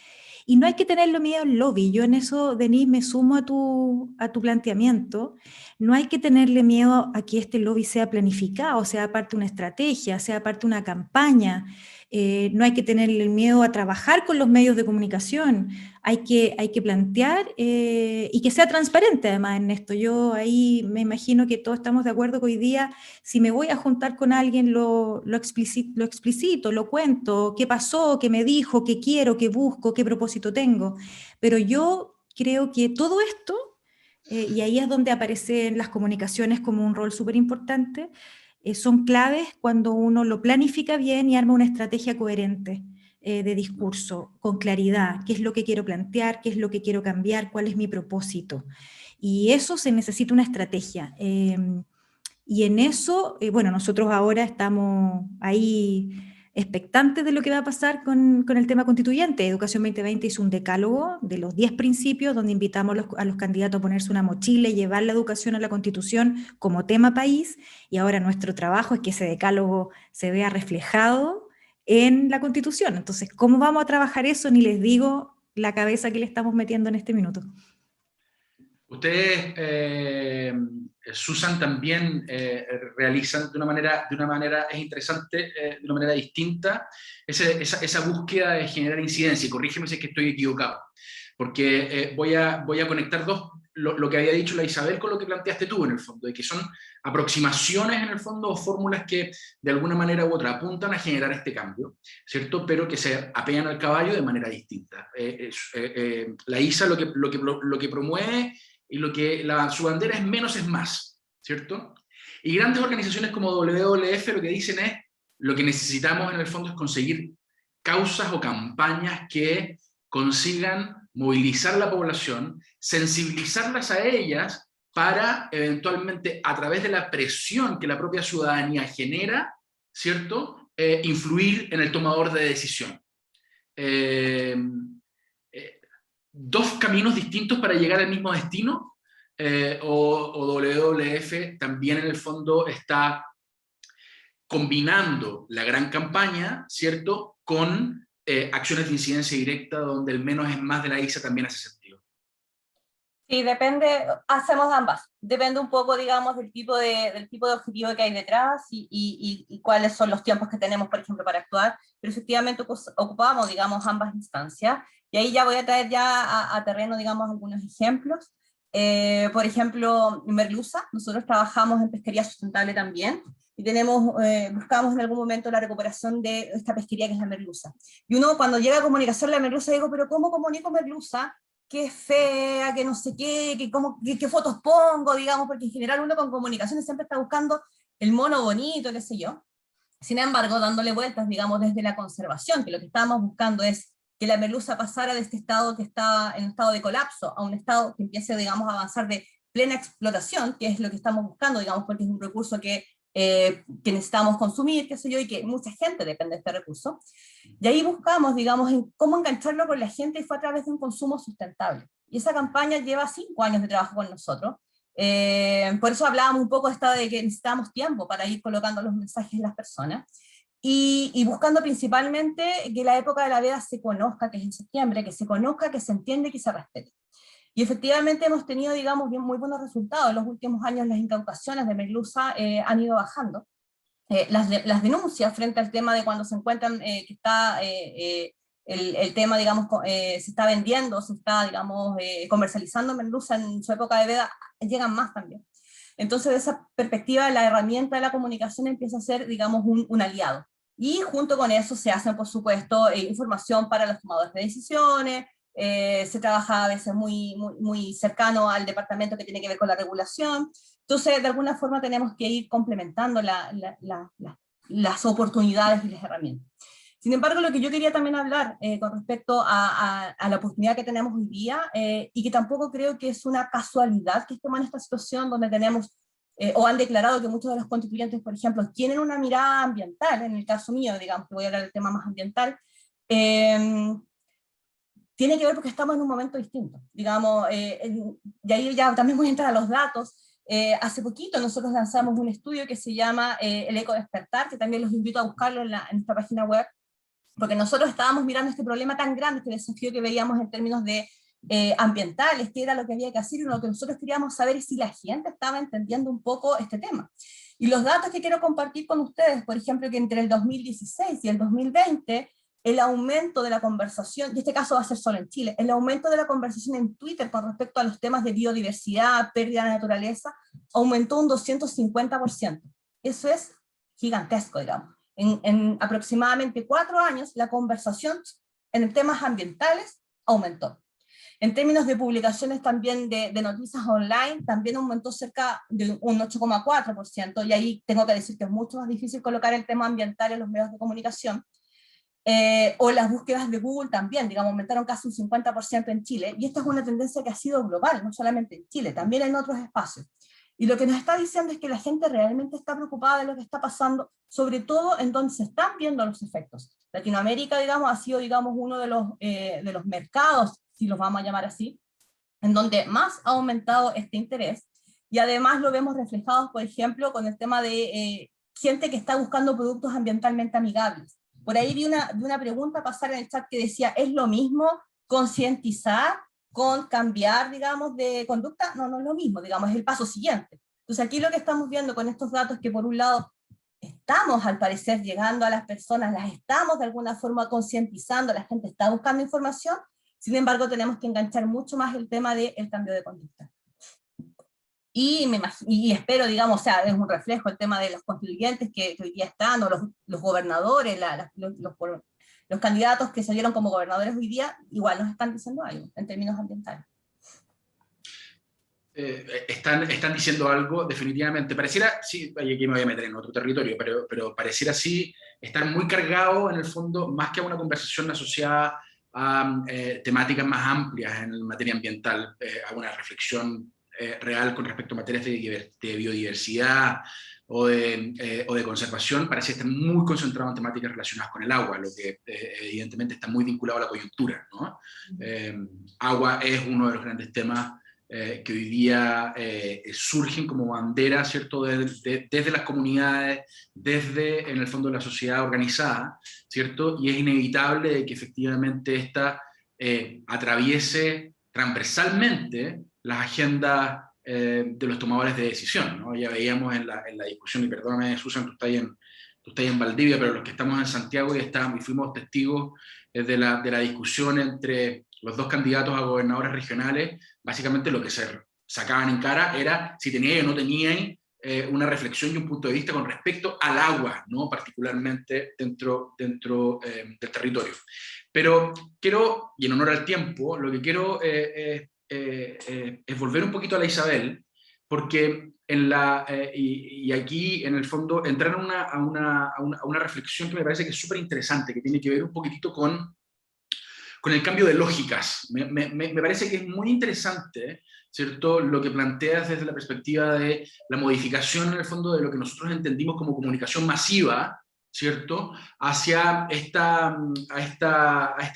Y no hay que tenerle miedo al lobby. Yo en eso, Denise, me sumo a tu planteamiento. No hay que tenerle miedo a que este lobby sea planificado, sea parte de una estrategia, sea parte de una campaña. No hay que tenerle miedo a trabajar con los medios de comunicación. Hay que plantear y que sea transparente además en esto. Yo ahí me imagino que todos estamos de acuerdo que hoy día, si me voy a juntar con alguien, lo explicito, lo cuento, qué pasó, qué me dijo, qué quiero, qué busco, qué propósito tengo. Pero yo creo que todo esto, y ahí es donde aparecen las comunicaciones como un rol súper importante, son claves cuando uno lo planifica bien y arma una estrategia coherente de discurso, con claridad, qué es lo que quiero plantear, qué es lo que quiero cambiar, cuál es mi propósito. Y eso se necesita una estrategia. Y en eso, bueno, nosotros ahora estamos ahí expectantes de lo que va a pasar con el tema constituyente. Educación 2020 hizo un decálogo de los 10 principios donde invitamos a los candidatos a ponerse una mochila y llevar la educación a la Constitución como tema país, y ahora nuestro trabajo es que ese decálogo se vea reflejado en la Constitución. Entonces, ¿cómo vamos a trabajar eso? Ni les digo la cabeza que le estamos metiendo en este minuto. Ustedes, Susan, también realizan de una manera, es interesante, de una manera distinta, esa búsqueda de generar incidencia, y corrígeme si es que estoy equivocado, porque voy a conectar lo que había dicho la Isabel con lo que planteaste tú en el fondo, de que son aproximaciones en el fondo o fórmulas que de alguna manera u otra apuntan a generar este cambio, ¿cierto? Pero que se apegan al caballo de manera distinta. La ISA lo que promueve y su bandera es menos es más, ¿cierto? Y grandes organizaciones como WWF lo que dicen es, lo que necesitamos en el fondo es conseguir causas o campañas que consigan movilizar a la población, sensibilizarlas a ellas para eventualmente, a través de la presión que la propia ciudadanía genera, ¿cierto?, influir en el tomador de decisión. Dos caminos distintos para llegar al mismo destino, o WWF también en el fondo está combinando la gran campaña, ¿cierto?, con acciones de incidencia directa, donde el menos es más de la ISA también hace sentido. Sí, depende, hacemos ambas. Depende un poco, digamos, del tipo de objetivo que hay detrás y cuáles son los tiempos que tenemos, por ejemplo, para actuar, pero efectivamente ocupamos, digamos, ambas instancias. Y ahí ya voy a traer ya a terreno, digamos, algunos ejemplos. Por ejemplo, en Merluza, nosotros trabajamos en pesquería sustentable también, y buscamos en algún momento la recuperación de esta pesquería que es la merluza. Y uno cuando llega a comunicación la merluza, digo, pero ¿cómo comunico merluza? Que es fea, que no sé qué, qué fotos pongo, digamos, porque en general uno con comunicaciones siempre está buscando el mono bonito, qué sé yo. Sin embargo, dándole vueltas, digamos, desde la conservación, que lo que estábamos buscando es que la merluza pasara de este estado que está en un estado de colapso a un estado que empiece, digamos, a avanzar de plena explotación, que es lo que estamos buscando, digamos, porque es un recurso que necesitamos consumir, qué sé yo, y que mucha gente depende de este recurso. Y ahí buscamos, digamos, en cómo engancharlo con la gente, y fue a través de un consumo sustentable. Y esa campaña lleva 5 años de trabajo con nosotros. Por eso hablábamos un poco de que necesitábamos tiempo para ir colocando los mensajes en las personas. Y buscando principalmente que la época de la veda se conozca, que es en septiembre, que se conozca, que se entiende y que se respete. Y efectivamente hemos tenido, digamos, muy buenos resultados. En los últimos años las incautaciones de merluza han ido bajando. Las denuncias frente al tema de cuando se encuentran que está el tema, digamos, se está vendiendo, se está, digamos, comercializando merluza en su época de veda, llegan más también. Entonces, de esa perspectiva, la herramienta de la comunicación empieza a ser, digamos, un aliado. Y junto con eso se hacen, por supuesto, información para los tomadores de decisiones. Se trabaja a veces muy cercano al departamento que tiene que ver con la regulación. Entonces, de alguna forma tenemos que ir complementando las oportunidades y las herramientas. Sin embargo, lo que yo quería también hablar con respecto a la oportunidad que tenemos hoy día, y que tampoco creo que es una casualidad que estemos en esta situación donde tenemos, o han declarado que muchos de los constituyentes, por ejemplo, tienen una mirada ambiental, en el caso mío, digamos, que voy a hablar del tema más ambiental, tiene que ver porque estamos en un momento distinto, digamos, y ahí ya también voy a entrar a los datos. Hace poquito nosotros lanzamos un estudio que se llama el Eco Despertar, que también los invito a buscarlo en nuestra página web, porque nosotros estábamos mirando este problema tan grande, este desafío que veíamos en términos de ambientales, qué era lo que había que hacer, y lo que nosotros queríamos saber es si la gente estaba entendiendo un poco este tema. Y los datos que quiero compartir con ustedes, por ejemplo, que entre el 2016 y el 2020, el aumento de la conversación, y este caso va a ser solo en Chile, el aumento de la conversación en Twitter con respecto a los temas de biodiversidad, pérdida de naturaleza, aumentó un 250%. Eso es gigantesco, digamos. En aproximadamente 4 años, la conversación en temas ambientales aumentó. En términos de publicaciones también de noticias online, también aumentó cerca de un 8,4%, y ahí tengo que decir que es mucho más difícil colocar el tema ambiental en los medios de comunicación. O las búsquedas de Google también, digamos, aumentaron casi un 50% en Chile, y esta es una tendencia que ha sido global, no solamente en Chile, también en otros espacios. Y lo que nos está diciendo es que la gente realmente está preocupada de lo que está pasando, sobre todo en donde se están viendo los efectos. Latinoamérica, digamos, ha sido, digamos, uno de los mercados, si los vamos a llamar así, en donde más ha aumentado este interés, y además lo vemos reflejado, por ejemplo, con el tema de gente que está buscando productos ambientalmente amigables. Por ahí vi una pregunta pasar en el chat que decía, ¿es lo mismo concientizar con cambiar, digamos, de conducta? No, no es lo mismo, digamos, es el paso siguiente. Entonces aquí lo que estamos viendo con estos datos es que por un lado estamos al parecer llegando a las personas, las estamos de alguna forma concientizando, la gente está buscando información, sin embargo tenemos que enganchar mucho más el tema del cambio de conducta. Y espero, digamos, o sea, es un reflejo el tema de los constituyentes que hoy día están, o los gobernadores, los candidatos que salieron como gobernadores hoy día, igual nos están diciendo algo en términos ambientales. Están diciendo algo, definitivamente. Pareciera, sí, aquí me voy a meter en otro territorio, pero pareciera sí estar muy cargado en el fondo, más que a una conversación asociada a temáticas más amplias en materia ambiental, a una reflexión real con respecto a materias de biodiversidad o de conservación, parecía estar muy concentrado en temáticas relacionadas con el agua, lo que evidentemente está muy vinculado a la coyuntura, ¿no? Agua es uno de los grandes temas que hoy día surgen como bandera, ¿cierto? Desde las comunidades, desde, en el fondo, la sociedad organizada, ¿cierto? Y es inevitable que efectivamente esta atraviese transversalmente las agendas de los tomadores de decisión, ¿no? Ya veíamos en la discusión, y perdóname, Susan, tú estás en Valdivia, pero los que estamos en Santiago y fuimos testigos de la discusión entre los dos candidatos a gobernadores regionales. Básicamente lo que se sacaban en cara era si tenían o no tenían una reflexión y un punto de vista con respecto al agua, ¿no? Particularmente dentro del territorio. Pero quiero, y en honor al tiempo, lo que quiero es volver un poquito a la Isabel, porque y aquí, en el fondo, entrar a una reflexión que me parece que es súper interesante, que tiene que ver un poquitito con el cambio de lógicas. Me parece que es muy interesante, ¿cierto?, lo que planteas desde la perspectiva de la modificación, en el fondo, de lo que nosotros entendimos como comunicación masiva, ¿cierto?, hacia esta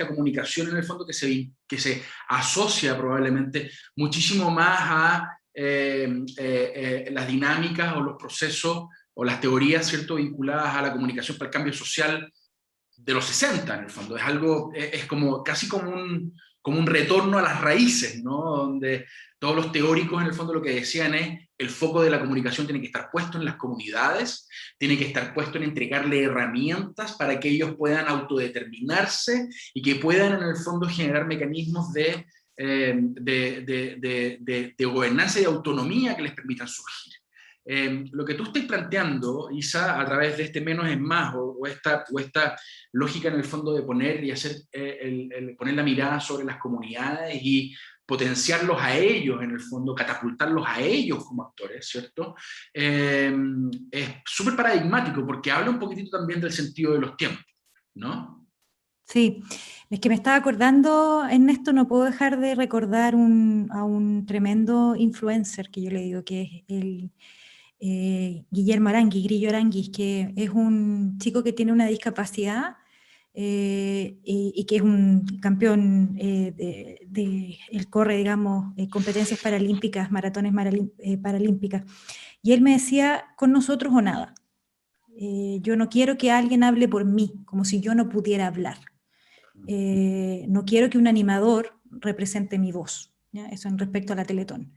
comunicación, en el fondo, que se asocia probablemente muchísimo más a las dinámicas o los procesos o las teorías, ¿cierto?, vinculadas a la comunicación para el cambio social de los 60, en el fondo. Es algo, es como, casi como un retorno a las raíces, ¿no? Donde todos los teóricos, en el fondo, lo que decían es el foco de la comunicación tiene que estar puesto en las comunidades, tiene que estar puesto en entregarle herramientas para que ellos puedan autodeterminarse y que puedan, en el fondo, generar mecanismos de gobernanza y de autonomía que les permitan surgir. Lo que tú estás planteando, Isa, a través de este menos es más, o esta lógica, en el fondo, de poner y hacer poner la mirada sobre las comunidades y potenciarlos a ellos, en el fondo, catapultarlos a ellos como actores, ¿cierto? Es súper paradigmático, porque habla un poquitito también del sentido de los tiempos, ¿no? Sí, es que me estaba acordando, Ernesto, no puedo dejar de recordar a un tremendo influencer que yo le digo, que es el Guillermo Aranguis, Grillo Aranguis, que es un chico que tiene una discapacidad y que es un campeón él corre, digamos, competencias paralímpicas, maratones paralímpicas. Y él me decía, con nosotros o nada. Yo no quiero que alguien hable por mí, como si yo no pudiera hablar. No quiero que un animador represente mi voz, ¿ya? Eso en respecto a la Teletón.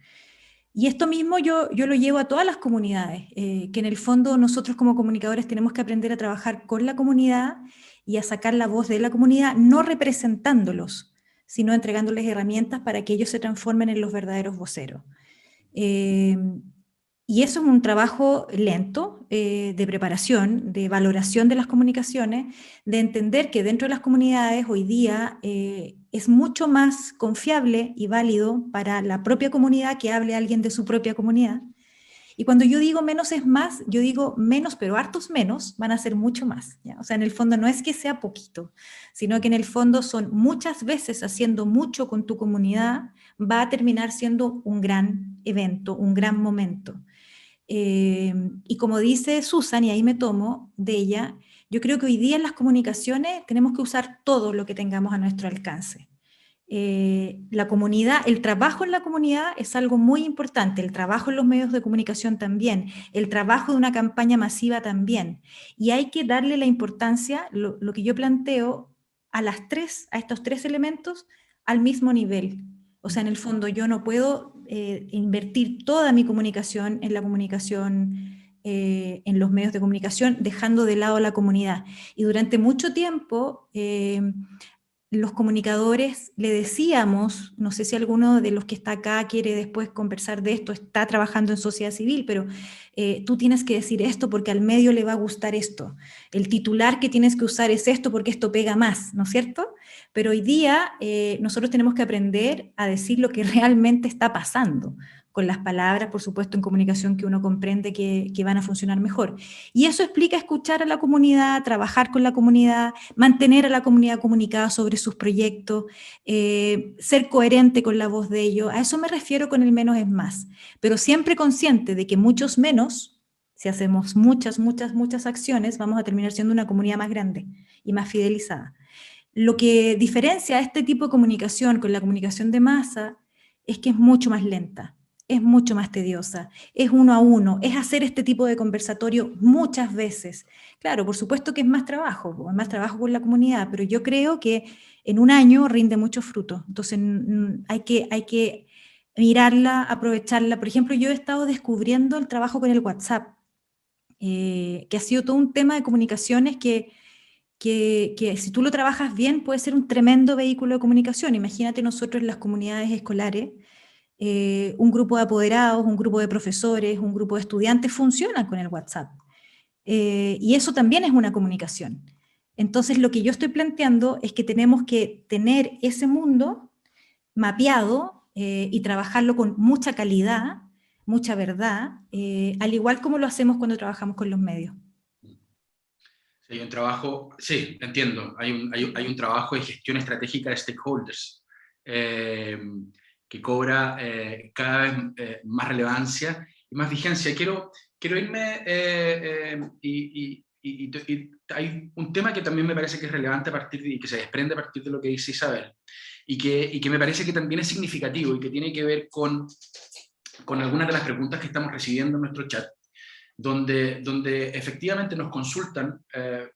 Y esto mismo yo lo llevo a todas las comunidades, que en el fondo nosotros como comunicadores tenemos que aprender a trabajar con la comunidad y a sacar la voz de la comunidad, no representándolos, sino entregándoles herramientas para que ellos se transformen en los verdaderos voceros. Y eso es un trabajo lento, de preparación, de valoración de las comunicaciones, de entender que dentro de las comunidades hoy día es mucho más confiable y válido para la propia comunidad que hable alguien de su propia comunidad. Y cuando yo digo menos es más, yo digo menos, pero hartos menos van a ser mucho más, ¿ya? O sea, en el fondo no es que sea poquito, sino que en el fondo son muchas veces haciendo mucho con tu comunidad, va a terminar siendo un gran evento, un gran momento. Y como dice Susan, y ahí me tomo de ella, yo creo que hoy día en las comunicaciones tenemos que usar todo lo que tengamos a nuestro alcance. La comunidad, el trabajo en la comunidad es algo muy importante, el trabajo en los medios de comunicación también, el trabajo de una campaña masiva también. Y hay que darle la importancia, lo que yo planteo, a estos tres elementos al mismo nivel. O sea, en el fondo yo no puedo invertir toda mi comunicación en la comunicación, en los medios de comunicación, dejando de lado a la comunidad. Y durante mucho tiempo, los comunicadores le decíamos, no sé si alguno de los que está acá quiere después conversar de esto, está trabajando en sociedad civil, pero tú tienes que decir esto porque al medio le va a gustar esto. El titular que tienes que usar es esto porque esto pega más, ¿no es cierto? Pero hoy día nosotros tenemos que aprender a decir lo que realmente está pasando, con las palabras, por supuesto, en comunicación que uno comprende que van a funcionar mejor. Y eso explica escuchar a la comunidad, trabajar con la comunidad, mantener a la comunidad comunicada sobre sus proyectos, ser coherente con la voz de ellos. A eso me refiero con el menos es más, pero siempre consciente de que muchos menos, si hacemos muchas acciones, vamos a terminar siendo una comunidad más grande y más fidelizada. Lo que diferencia a este tipo de comunicación con la comunicación de masa es que es mucho más lenta, es mucho más tediosa, es uno a uno, es hacer este tipo de conversatorio muchas veces. Claro, por supuesto que es más trabajo con la comunidad, pero yo creo que en un año rinde mucho fruto. Entonces hay que mirarla, aprovecharla. Por ejemplo, yo he estado descubriendo el trabajo con el WhatsApp, que ha sido todo un tema de comunicaciones que si tú lo trabajas bien puede ser un tremendo vehículo de comunicación. Imagínate nosotros en las comunidades escolares, un grupo de apoderados, un grupo de profesores, un grupo de estudiantes funcionan con el WhatsApp. Y eso también es una comunicación. Entonces lo que yo estoy planteando es que tenemos que tener ese mundo mapeado y trabajarlo con mucha calidad, mucha verdad, al igual como lo hacemos cuando trabajamos con los medios. Hay un trabajo, sí, entiendo, hay un trabajo de gestión estratégica de stakeholders que cobra cada vez más relevancia y más vigencia. Quiero irme y hay un tema que también me parece que es relevante y que se desprende a partir de lo que dice Isabel y que me parece que también es significativo y que tiene que ver con algunas de las preguntas que estamos recibiendo en nuestro chat, donde efectivamente nos consultan,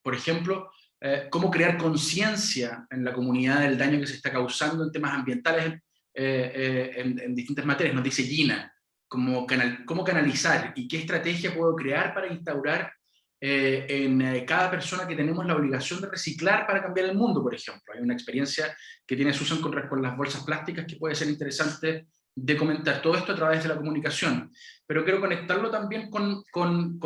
por ejemplo, cómo crear conciencia en la comunidad del daño que se está causando en temas ambientales en distintas materias. Nos dice Gina, cómo canalizar y qué estrategia puedo crear para instaurar en cada persona que tenemos la obligación de reciclar para cambiar el mundo, por ejemplo. Hay una experiencia que tiene Susan con las bolsas plásticas que puede ser interesante de comentar todo esto a través de la comunicación, pero quiero conectarlo también con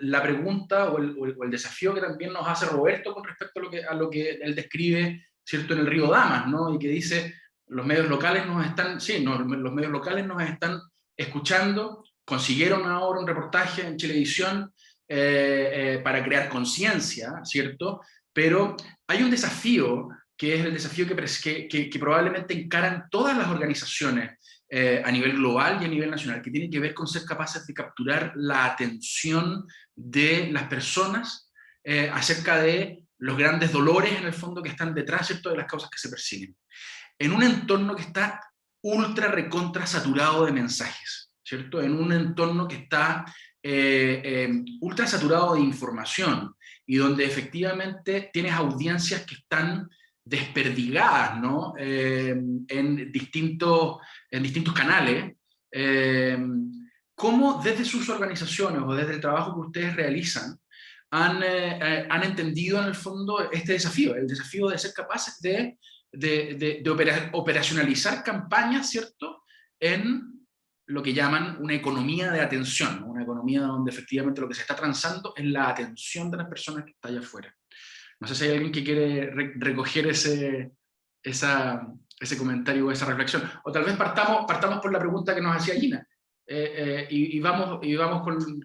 la pregunta o el desafío que también nos hace Roberto con respecto a lo que él describe, ¿cierto?, en el río Damas, ¿no? Y que dice, los medios locales nos están escuchando, consiguieron ahora un reportaje en Chilevisión para crear conciencia, ¿cierto? Pero hay un desafío que es el desafío que probablemente encaran todas las organizaciones a nivel global y a nivel nacional, que tiene que ver con ser capaces de capturar la atención de las personas acerca de los grandes dolores, en el fondo, que están detrás, ¿cierto?, de las causas que se persiguen. En un entorno que está ultra recontra saturado de mensajes, ¿cierto? En un entorno que está ultra saturado de información y donde efectivamente tienes audiencias que están desperdigadas, ¿no? En distintos canales. ¿Cómo desde sus organizaciones o desde el trabajo que ustedes realizan han entendido en el fondo este desafío, el desafío de ser capaces de operacionalizar campañas, ¿cierto?, en lo que llaman una economía de atención, ¿no? Una economía donde efectivamente lo que se está transando es la atención de las personas que están allá afuera. No sé si hay alguien que quiere recoger ese comentario o esa reflexión. O tal vez partamos por la pregunta que nos hacía Gina. Y vamos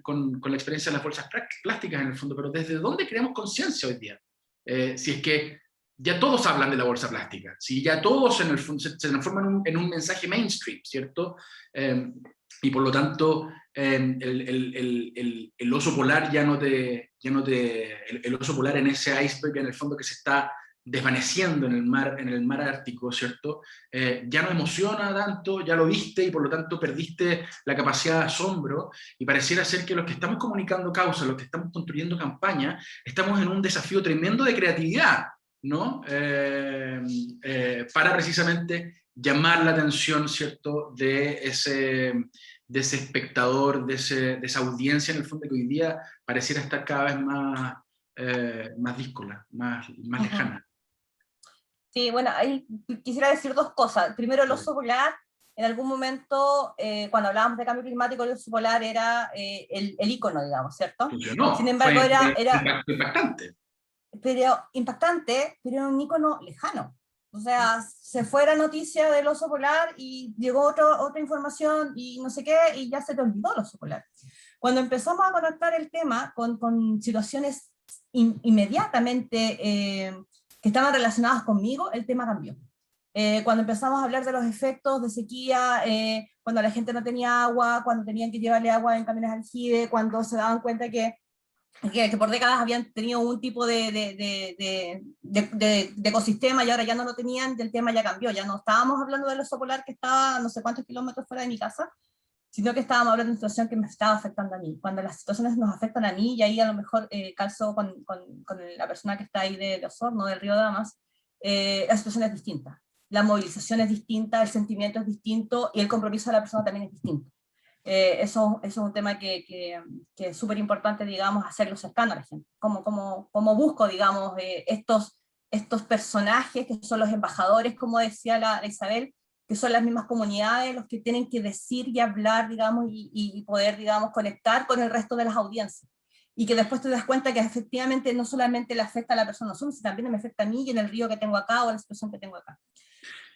con la experiencia de las bolsas plásticas en el fondo, pero ¿desde dónde creamos conciencia hoy día? Si es que ya todos hablan de la bolsa plástica, si ya todos en el fondo se transforman en un mensaje mainstream, ¿cierto? Y por lo tanto el oso polar el oso polar en ese iceberg en el fondo que se está desvaneciendo en el mar Ártico, ¿cierto? Ya no emociona tanto, ya lo viste y por lo tanto perdiste la capacidad de asombro y pareciera ser que los que estamos comunicando causas, los que estamos construyendo campañas, estamos en un desafío tremendo de creatividad, ¿no? Para precisamente llamar la atención, ¿cierto?, de ese espectador, de esa audiencia en el fondo que hoy día pareciera estar cada vez más díscola, más lejana. Sí, bueno, ahí quisiera decir dos cosas. Primero, el oso polar, en algún momento, cuando hablábamos de cambio climático, el oso polar era el ícono, digamos, ¿cierto? Funcionó. Sin embargo, fue impactante. Pero impactante, pero era un ícono lejano. O sea, se fue la noticia del oso polar y llegó otra información y no sé qué, y ya se te olvidó el oso polar. Cuando empezamos a conectar el tema con situaciones inmediatamente que estaban relacionadas conmigo, el tema cambió. Cuando empezamos a hablar de los efectos de sequía, cuando la gente no tenía agua, cuando tenían que llevarle agua en camiones aljibe, cuando se daban cuenta que por décadas habían tenido un tipo de ecosistema y ahora ya no lo tenían, el tema ya cambió, ya no estábamos hablando del oso polar que estaba no sé cuántos kilómetros fuera de mi casa, sino que estábamos hablando de una situación que me estaba afectando a mí. Cuando las situaciones nos afectan a mí, y ahí a lo mejor calzo con la persona que está ahí de Osorno, del Río Damas, la situación es distinta. La movilización es distinta, el sentimiento es distinto y el compromiso de la persona también es distinto. Eso es un tema que es súper importante, digamos, hacerlo cercano a la gente. Como busco, digamos, estos personajes que son los embajadores, como decía la Isabel, que son las mismas comunidades los que tienen que decir y hablar, digamos, y poder, digamos, conectar con el resto de las audiencias. Y que después te das cuenta que efectivamente no solamente le afecta a la persona sino también me afecta a mí y en el río que tengo acá o en la situación que tengo acá.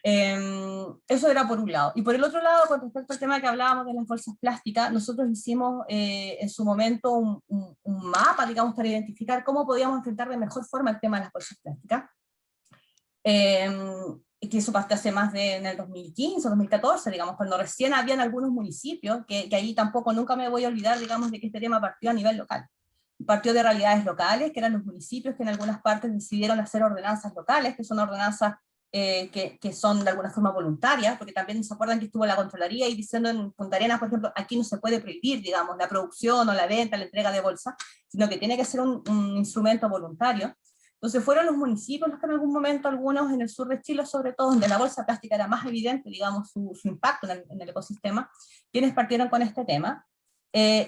Eso era por un lado. Y por el otro lado, con respecto al tema que hablábamos de las bolsas plásticas, nosotros hicimos en su momento un mapa, digamos, para identificar cómo podíamos enfrentar de mejor forma el tema de las bolsas plásticas. Que eso partió hace más en el 2015, 2014, digamos, cuando recién habían algunos municipios, que ahí tampoco nunca me voy a olvidar, digamos, de que este tema partió a nivel local. Partió de realidades locales, que eran los municipios que en algunas partes decidieron hacer ordenanzas locales, que son ordenanzas que son de alguna forma voluntarias, porque también se acuerdan que estuvo la Contraloría y diciendo en Punta Arenas, por ejemplo, aquí no se puede prohibir, digamos, la producción o la venta, la entrega de bolsa, sino que tiene que ser un instrumento voluntario. Entonces fueron los municipios los que en algún momento, algunos en el sur de Chile, sobre todo, donde la bolsa plástica era más evidente, digamos, su impacto en el ecosistema, quienes partieron con este tema.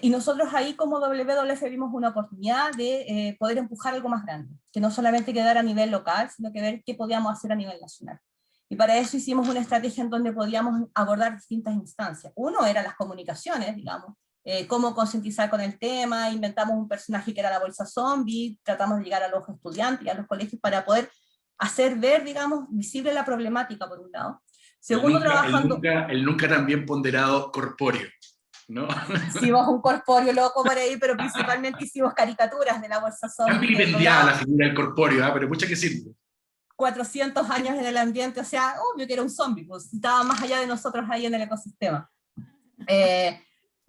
Y nosotros ahí como WWF vimos una oportunidad de poder empujar algo más grande, que no solamente quedara a nivel local, sino que ver qué podíamos hacer a nivel nacional. Y para eso hicimos una estrategia en donde podíamos abordar distintas instancias. Uno era las comunicaciones, digamos, cómo concientizar con el tema, inventamos un personaje que era la bolsa zombie, tratamos de llegar a los estudiantes y a los colegios para poder hacer ver, digamos, visible la problemática por un lado. Segundo, trabajando... El nunca tan bien ponderado corpóreo, ¿no? Hicimos un corpóreo loco por ahí, pero principalmente hicimos caricaturas de la bolsa zombie. Tan vilipendiada la figura del corpóreo, pero mucha que sirve. 400 años en el ambiente, o sea, obvio que era un zombie, pues estaba más allá de nosotros ahí en el ecosistema.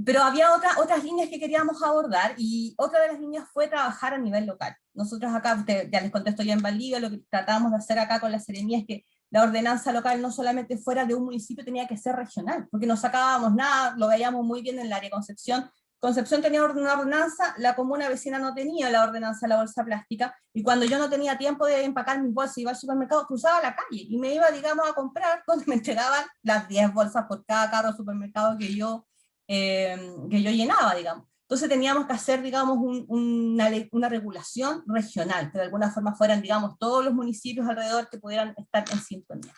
Pero había otras líneas que queríamos abordar, y otra de las líneas fue trabajar a nivel local. Nosotros acá, ya les contesto yo en Valdivia, lo que tratamos de hacer acá con la Seremía es que la ordenanza local no solamente fuera de un municipio, tenía que ser regional, porque no sacábamos nada, lo veíamos muy bien en el área de Concepción. Concepción tenía una ordenanza, la comuna vecina no tenía la ordenanza de la bolsa plástica, y cuando yo no tenía tiempo de empacar mis bolsas y iba al supermercado, cruzaba la calle y me iba, digamos, a comprar, donde me entregaban las 10 bolsas por cada carro de supermercado que yo llenaba, digamos. Entonces teníamos que hacer, digamos, una regulación regional, que de alguna forma fueran, digamos, todos los municipios alrededor que pudieran estar en sintonía.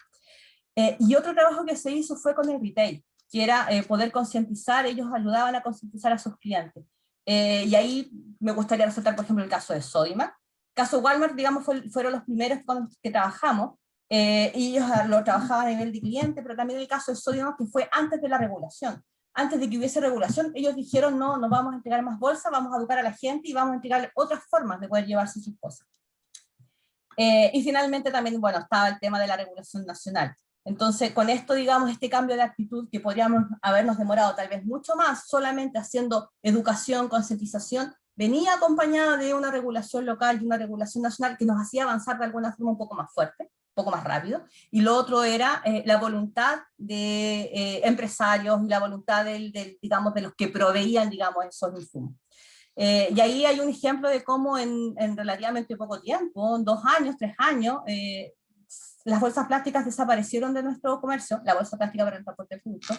Y otro trabajo que se hizo fue con el retail, que era poder concientizar, ellos ayudaban a concientizar a sus clientes. Y ahí me gustaría resaltar, por ejemplo, el caso de Sodimac. El caso Walmart, digamos, fueron los primeros con los que trabajamos, y ellos lo trabajaban a nivel de cliente, pero también el caso de Sodimac, que fue antes de la regulación. Antes de que hubiese regulación, ellos dijeron, no vamos a entregar más bolsas, vamos a educar a la gente y vamos a entregarle otras formas de poder llevarse sus cosas. Y finalmente también, bueno, estaba el tema de la regulación nacional. Entonces, con esto, digamos, este cambio de actitud que podríamos habernos demorado tal vez mucho más, solamente haciendo educación, concientización, venía acompañada de una regulación local y una regulación nacional que nos hacía avanzar de alguna forma un poco más fuerte, un poco más rápido, y lo otro era la voluntad de empresarios y la voluntad digamos, de los que proveían, digamos, esos insumos. Y ahí hay un ejemplo de cómo en relativamente poco tiempo, 2 años, 3 años, las bolsas plásticas desaparecieron de nuestro comercio, la bolsa plástica para el transporte de productos,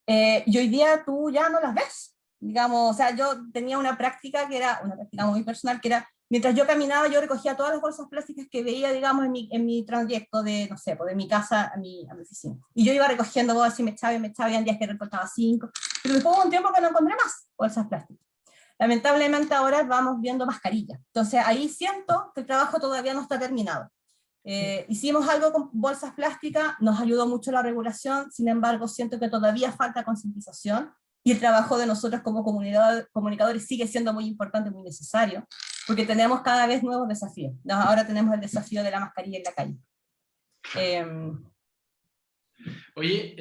y hoy día tú ya no las ves. Digamos, o sea, yo tenía una práctica que era una práctica muy personal, que era, mientras yo caminaba, yo recogía todas las bolsas plásticas que veía, digamos, en mi trayecto de, no sé, de mi casa a mi oficina. Y yo iba recogiendo bolsas y me echaba, había días que recortaba 5, pero después hubo un tiempo que no encontré más bolsas plásticas. Lamentablemente ahora vamos viendo mascarillas. Entonces ahí siento que el trabajo todavía no está terminado. Hicimos algo con bolsas plásticas, nos ayudó mucho la regulación, sin embargo siento que todavía falta concientización, y el trabajo de nosotros como comunicadores sigue siendo muy importante, muy necesario, porque tenemos cada vez nuevos desafíos. Ahora tenemos el desafío de la mascarilla en la calle. Oye,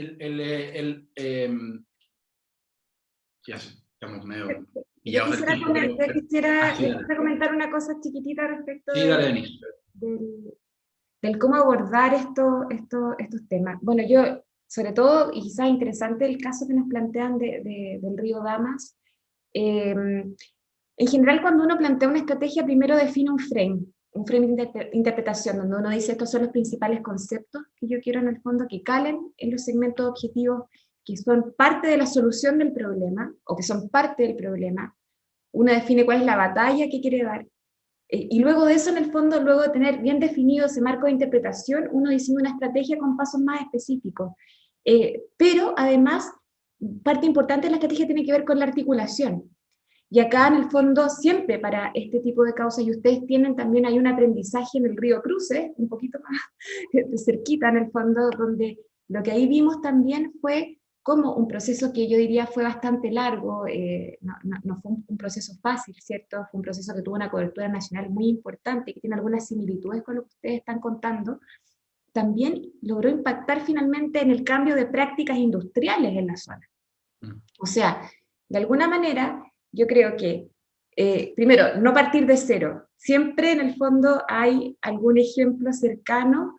ya estamos medio... Yo quisiera comentar una cosa chiquitita respecto sí, dale, Denise. del cómo abordar estos temas. Bueno, yo, sobre todo, y quizás interesante el caso que nos plantean del río Damas, en general cuando uno plantea una estrategia, primero define un frame de interpretación, donde uno dice estos son los principales conceptos que yo quiero en el fondo que calen en los segmentos objetivos, que son parte de la solución del problema, o que son parte del problema. Uno define cuál es la batalla que quiere dar, y luego de eso, en el fondo, luego de tener bien definido ese marco de interpretación, uno diseña una estrategia con pasos más específicos. Pero, además, parte importante de la estrategia tiene que ver con la articulación. Y acá, en el fondo, siempre para este tipo de causas, y ustedes tienen también, hay un aprendizaje en el río Cruces, un poquito más cerquita, en el fondo, donde lo que ahí vimos también fue como un proceso que yo diría fue bastante largo, no fue un proceso fácil, ¿cierto? Fue un proceso que tuvo una cobertura nacional muy importante, que tiene algunas similitudes con lo que ustedes están contando. También logró impactar finalmente en el cambio de prácticas industriales en la zona. O sea, de alguna manera, yo creo que, primero, no partir de cero. Siempre en el fondo hay algún ejemplo cercano,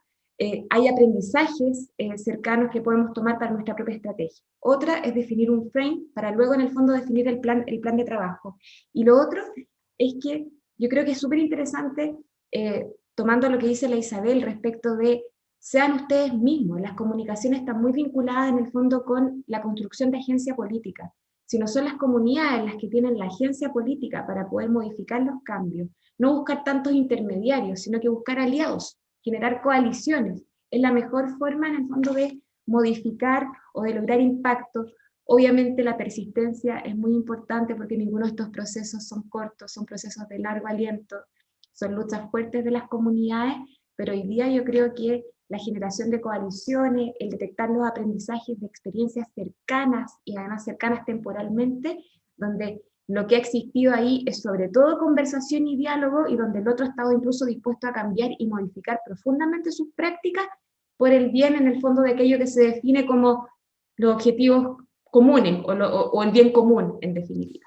hay aprendizajes cercanos que podemos tomar para nuestra propia estrategia. Otra es definir un frame para luego en el fondo definir el plan de trabajo. Y lo otro es que yo creo que es súper interesante, tomando lo que dice la Isabel respecto de sean ustedes mismos, las comunicaciones están muy vinculadas en el fondo con la construcción de agencia política. Si no son las comunidades las que tienen la agencia política para poder modificar los cambios, no buscar tantos intermediarios, sino que buscar aliados, generar coaliciones, es la mejor forma en el fondo de modificar o de lograr impacto. Obviamente la persistencia es muy importante porque ninguno de estos procesos son cortos, son procesos de largo aliento, son luchas fuertes de las comunidades, pero hoy día yo creo que la generación de coaliciones, el detectar los aprendizajes de experiencias cercanas y además cercanas temporalmente, donde lo que ha existido ahí es sobre todo conversación y diálogo, y donde el otro ha estado incluso dispuesto a cambiar y modificar profundamente sus prácticas por el bien en el fondo de aquello que se define como los objetivos comunes o el bien común en definitiva.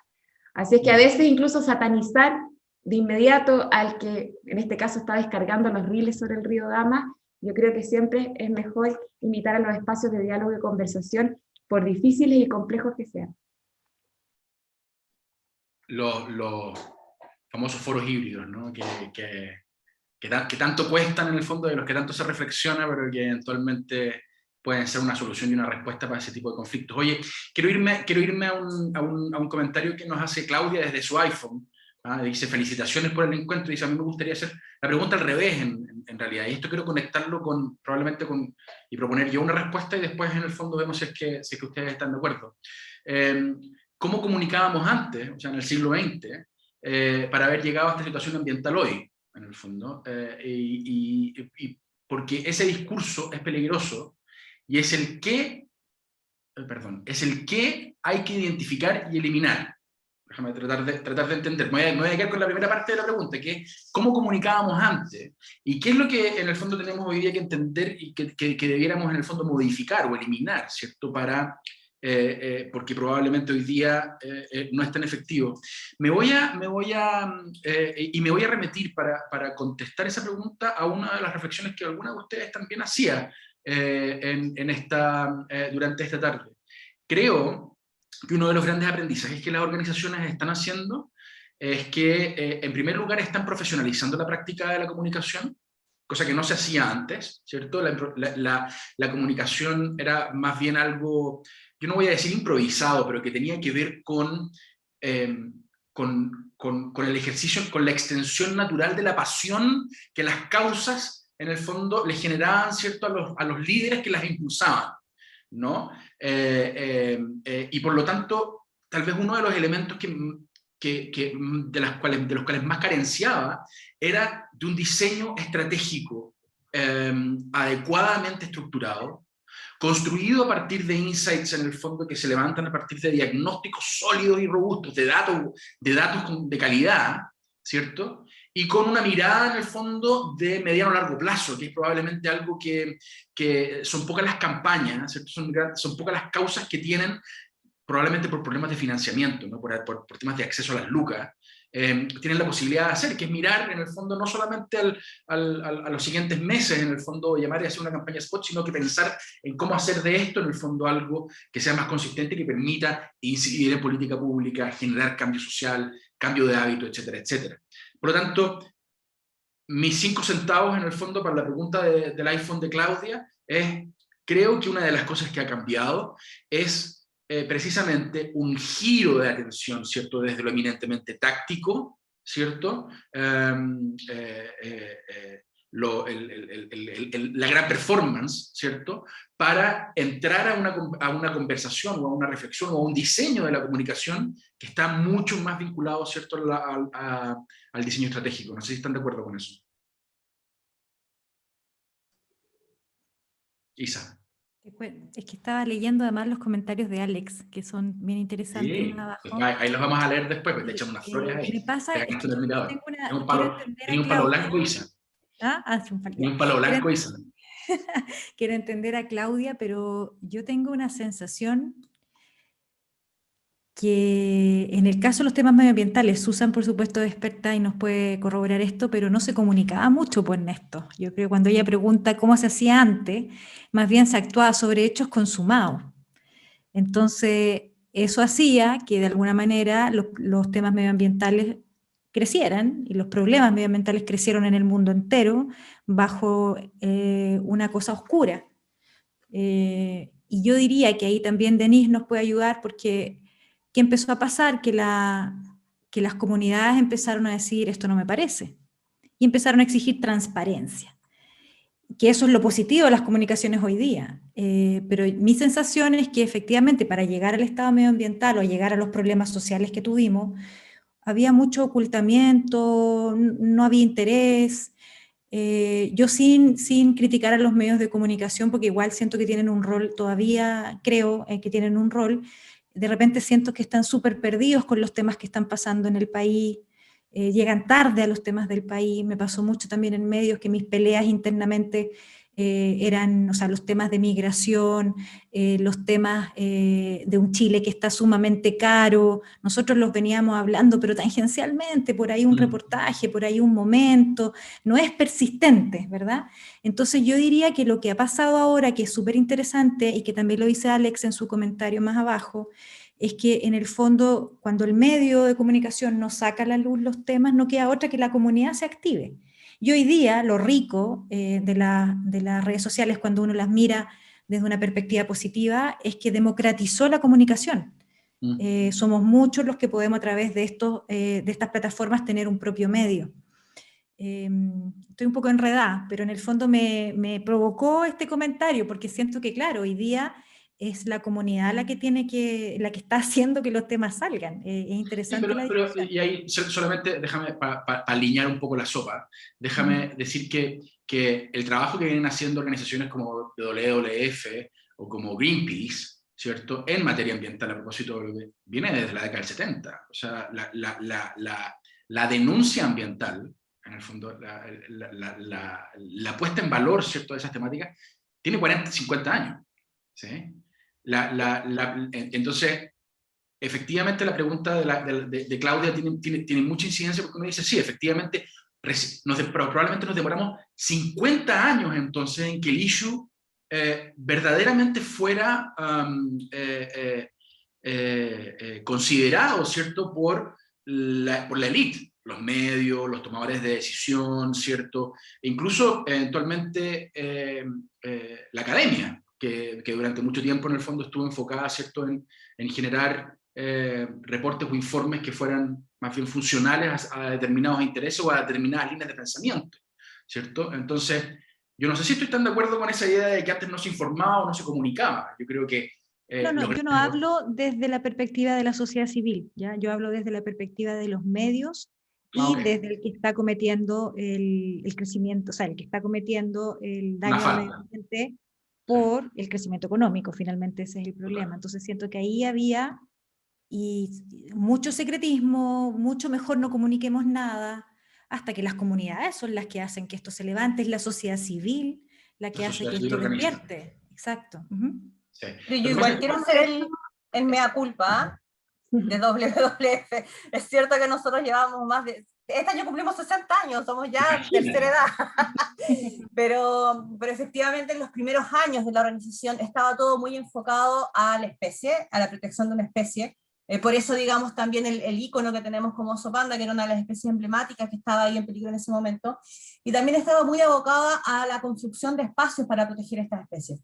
Así es que a veces incluso satanizar de inmediato al que en este caso está descargando los riles sobre el río Dama, yo creo que siempre es mejor invitar a los espacios de diálogo y conversación, por difíciles y complejos que sean. Los famosos foros híbridos, ¿no? que tanto cuestan en el fondo, de los que tanto se reflexiona, pero que eventualmente pueden ser una solución y una respuesta para ese tipo de conflictos. Oye, quiero irme a un comentario que nos hace Claudia desde su iPhone. Dice, felicitaciones por el encuentro. Dice, a mí me gustaría hacer la pregunta al revés en realidad, y esto quiero conectarlo probablemente y proponer yo una respuesta, y después en el fondo vemos si es que ustedes están de acuerdo. ¿Cómo comunicábamos antes, o sea, en el siglo XX, para haber llegado a esta situación ambiental hoy, en el fondo? Y porque ese discurso es peligroso, y es el que hay que identificar y eliminar. Déjame tratar de entender. Me voy a quedar con la primera parte de la pregunta, que es cómo comunicábamos antes, y qué es lo que en el fondo tenemos hoy día que entender y que debiéramos en el fondo modificar o eliminar, ¿cierto? Porque probablemente hoy día no es tan efectivo. Me voy a remitir para contestar esa pregunta a una de las reflexiones que alguna de ustedes también hacía durante esta tarde. Creo que uno de los grandes aprendizajes que las organizaciones están haciendo es que, en primer lugar, están profesionalizando la práctica de la comunicación, cosa que no se hacía antes, ¿cierto? La comunicación era más bien algo, yo no voy a decir improvisado, pero que tenía que ver con el ejercicio, con la extensión natural de la pasión que las causas, en el fondo, le generaban, ¿cierto?, a los líderes que las impulsaban, ¿no? Y por lo tanto, tal vez uno de los elementos de los cuales más carenciaba era de un diseño estratégico adecuadamente estructurado, construido a partir de insights en el fondo que se levantan a partir de diagnósticos sólidos y robustos, de datos de calidad, ¿cierto? Y con una mirada en el fondo de mediano a largo plazo, que es probablemente algo que son pocas las campañas, ¿cierto? Son pocas las causas que tienen, probablemente por problemas de financiamiento, ¿no? por temas de acceso a las lucas, tienen la posibilidad de hacer, que es mirar en el fondo no solamente a los siguientes meses, en el fondo llamar y hacer una campaña spot, sino que pensar en cómo hacer de esto en el fondo algo que sea más consistente, que permita incidir en política pública, generar cambio social, cambio de hábito, etcétera, etcétera. Por lo tanto, mis 5 centavos en el fondo para la pregunta del iPhone de Claudia es, creo que una de las cosas que ha cambiado es precisamente un giro de atención, ¿cierto? Desde lo eminentemente táctico, ¿cierto? La gran performance, ¿cierto? Para entrar a una conversación o a una reflexión o a un diseño de la comunicación que está mucho más vinculado, ¿cierto? Al diseño estratégico. No sé si están de acuerdo con eso. Isa. Es que estaba leyendo además los comentarios de Alex, que son bien interesantes. Sí, abajo. ahí los vamos a leer después, pues te echamos unas flores ahí. Me pasa es que tengo un palo blanco, Isa. Un palo blanco, Isa. Quiero entender a Claudia, pero yo tengo una sensación que en el caso de los temas medioambientales, Susan por supuesto es experta y nos puede corroborar esto, pero no se comunicaba mucho por Ernesto. Yo creo que cuando ella pregunta cómo se hacía antes, más bien se actuaba sobre hechos consumados. Entonces, eso hacía que de alguna manera los temas medioambientales crecieran y los problemas medioambientales crecieron en el mundo entero bajo una cosa oscura. Y yo diría que ahí también Denise nos puede ayudar porque ¿qué empezó a pasar? Que las comunidades empezaron a decir esto no me parece y empezaron a exigir transparencia, que eso es lo positivo de las comunicaciones hoy día, pero mi sensación es que efectivamente para llegar al estado medioambiental o llegar a los problemas sociales que tuvimos, había mucho ocultamiento, no había interés. Yo sin criticar a los medios de comunicación, porque igual siento que tienen un rol, todavía creo que tienen un rol, de repente siento que están súper perdidos con los temas que están pasando en el país, llegan tarde a los temas del país. Me pasó mucho también en medios que mis peleas internamente eran, o sea, los temas de migración, los temas de un Chile que está sumamente caro. Nosotros los veníamos hablando, pero tangencialmente, por ahí un reportaje, por ahí un momento, no es persistente, ¿verdad? Entonces yo diría que lo que ha pasado ahora, que es súper interesante y que también lo dice Alex en su comentario más abajo, es que en el fondo, cuando el medio de comunicación no saca a la luz los temas, no queda otra que la comunidad se active. Y hoy día lo rico de las redes sociales, cuando uno las mira desde una perspectiva positiva, es que democratizó la comunicación. Somos muchos los que podemos a través de estas plataformas tener un propio medio. Estoy un poco enredada, pero en el fondo me provocó este comentario, porque siento que, claro, hoy día es la comunidad la que está haciendo que los temas salgan. Es interesante la discusión. Y ahí solamente déjame, para alinear un poco la sopa, déjame decir que el trabajo que vienen haciendo organizaciones como WWF o como Greenpeace, ¿cierto?, en materia ambiental, a propósito, viene desde la década del 70. O sea, la denuncia ambiental, en el fondo, la puesta en valor, ¿cierto?, de esas temáticas, tiene 40, 50 años. ¿Sí? Entonces, efectivamente la pregunta de Claudia tiene mucha incidencia, porque uno dice, sí, efectivamente, probablemente nos demoramos 50 años entonces en que el issue verdaderamente fuera considerado, ¿cierto?, por la élite, los medios, los tomadores de decisión, ¿cierto?, e incluso eventualmente la academia, que durante mucho tiempo en el fondo estuvo enfocada, ¿cierto?, en generar reportes o informes que fueran más bien funcionales a determinados intereses o a determinadas líneas de pensamiento, ¿cierto? Entonces, yo no sé si estoy tan de acuerdo con esa idea de que antes no se informaba o no se comunicaba. Yo creo que... yo no hablo desde la perspectiva de la sociedad civil, ¿ya? Yo hablo desde la perspectiva de los medios y ok. desde el que está cometiendo el crecimiento, o sea, el que está cometiendo el Una daño al medio falta. ambiente por el crecimiento económico, finalmente ese es el problema. Entonces siento que ahí había mucho secretismo, mucho mejor no comuniquemos nada, hasta que las comunidades son las que hacen que esto se levante, es la sociedad civil la que La hace sociedad que civil esto organiza. despierte. Exacto. Ujú. Sí. Pero Lo yo que pasa igual es quiero hacer el mea culpa, ¿ah? De WWF. Es cierto que nosotros llevamos más de... Este año cumplimos 60 años, somos ya tercera imagínate. edad. Pero efectivamente en los primeros años de la organización estaba todo muy enfocado a la especie, a la protección de una especie. Por eso, digamos, también el ícono que tenemos como oso panda, que era una de las especies emblemáticas que estaba ahí en peligro en ese momento, y también estaba muy abocada a la construcción de espacios para proteger estas especies,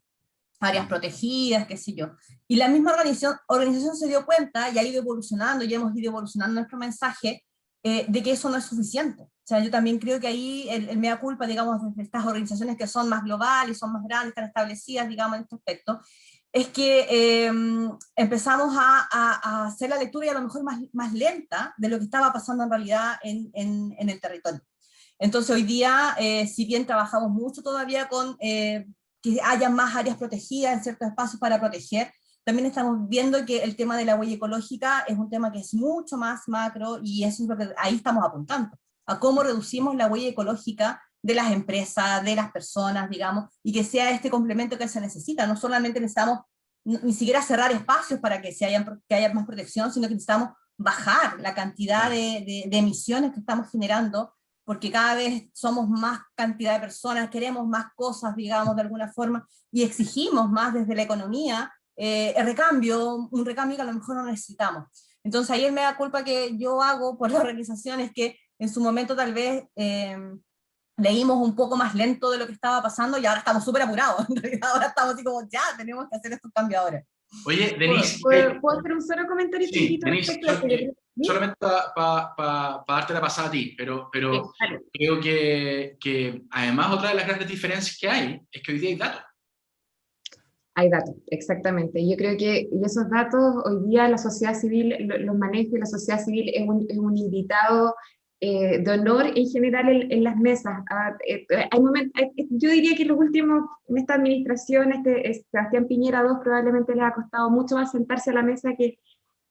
áreas protegidas, qué sé yo. Y la misma organización se dio cuenta y ha ido evolucionando, y hemos ido evolucionando nuestro mensaje, de que eso no es suficiente. O sea, yo también creo que ahí el mea culpa, digamos, de estas organizaciones que son más globales, son más grandes, están establecidas, digamos, en este aspecto, es que empezamos a hacer la lectura y a lo mejor más lenta de lo que estaba pasando en realidad en el territorio. Entonces hoy día, si bien trabajamos mucho todavía con que haya más áreas protegidas en ciertos espacios para proteger, también estamos viendo que el tema de la huella ecológica es un tema que es mucho más macro, y eso es lo que ahí estamos apuntando, a cómo reducimos la huella ecológica de las empresas, de las personas, digamos, y que sea este complemento que se necesita. No solamente necesitamos ni siquiera cerrar espacios para que haya más protección, sino que necesitamos bajar la cantidad de emisiones que estamos generando, porque cada vez somos más cantidad de personas, queremos más cosas, digamos, de alguna forma, y exigimos más desde la economía, un recambio que a lo mejor no necesitamos. Entonces ahí el mea culpa que yo hago por la organización es que en su momento tal vez leímos un poco más lento de lo que estaba pasando, y ahora estamos súper apurados. En realidad ahora estamos así como, ya, tenemos que hacer estos cambios ahora. Oye, ¿Puedo, Denise, puedo hacer un solo comentario sí, chiquitito Denise, respecto a lo que... ¿Sí? solamente para darte la pasada a ti, pero Vale. creo que además otra de las grandes diferencias que hay es que hoy día hay datos. Hay datos, exactamente. Yo creo que y esos datos hoy día la sociedad civil los maneja, y la sociedad civil es un invitado de honor en general en las mesas. Yo diría que los últimos, en esta administración, Sebastián Piñera II probablemente les ha costado mucho más sentarse a la mesa que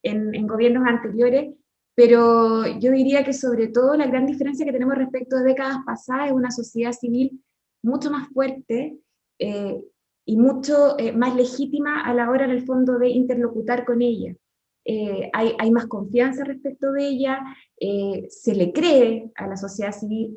en gobiernos anteriores, pero yo diría que sobre todo la gran diferencia que tenemos respecto a décadas pasadas es una sociedad civil mucho más fuerte, eh, y mucho más legítima a la hora, en el fondo, de interlocutar con ella. Hay más confianza respecto de ella, se le cree a la sociedad civil,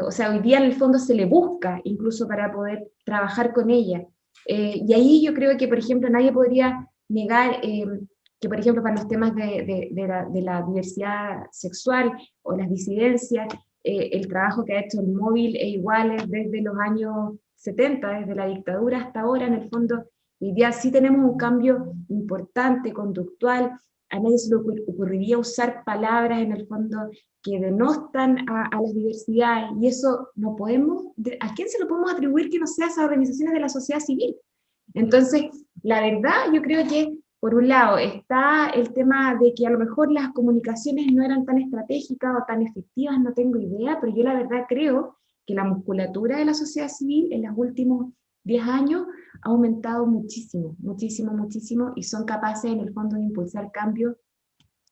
o sea, hoy día en el fondo se le busca incluso para poder trabajar con ella. Y ahí yo creo que, por ejemplo, nadie podría negar que, por ejemplo, para los temas de la diversidad sexual o las disidencias, el trabajo que ha hecho el Móvil es igual desde los años 70, desde la dictadura hasta ahora. En el fondo, hoy día sí tenemos un cambio importante, conductual. A nadie se le ocurriría usar palabras, en el fondo, que denostan a las diversidades, y eso no podemos, ¿a quién se lo podemos atribuir que no sea a esas organizaciones de la sociedad civil? Entonces, la verdad, yo creo que por un lado está el tema de que a lo mejor las comunicaciones no eran tan estratégicas o tan efectivas, no tengo idea, pero yo la verdad creo que la musculatura de la sociedad civil en los últimos 10 años ha aumentado muchísimo, muchísimo, muchísimo, y son capaces en el fondo de impulsar cambios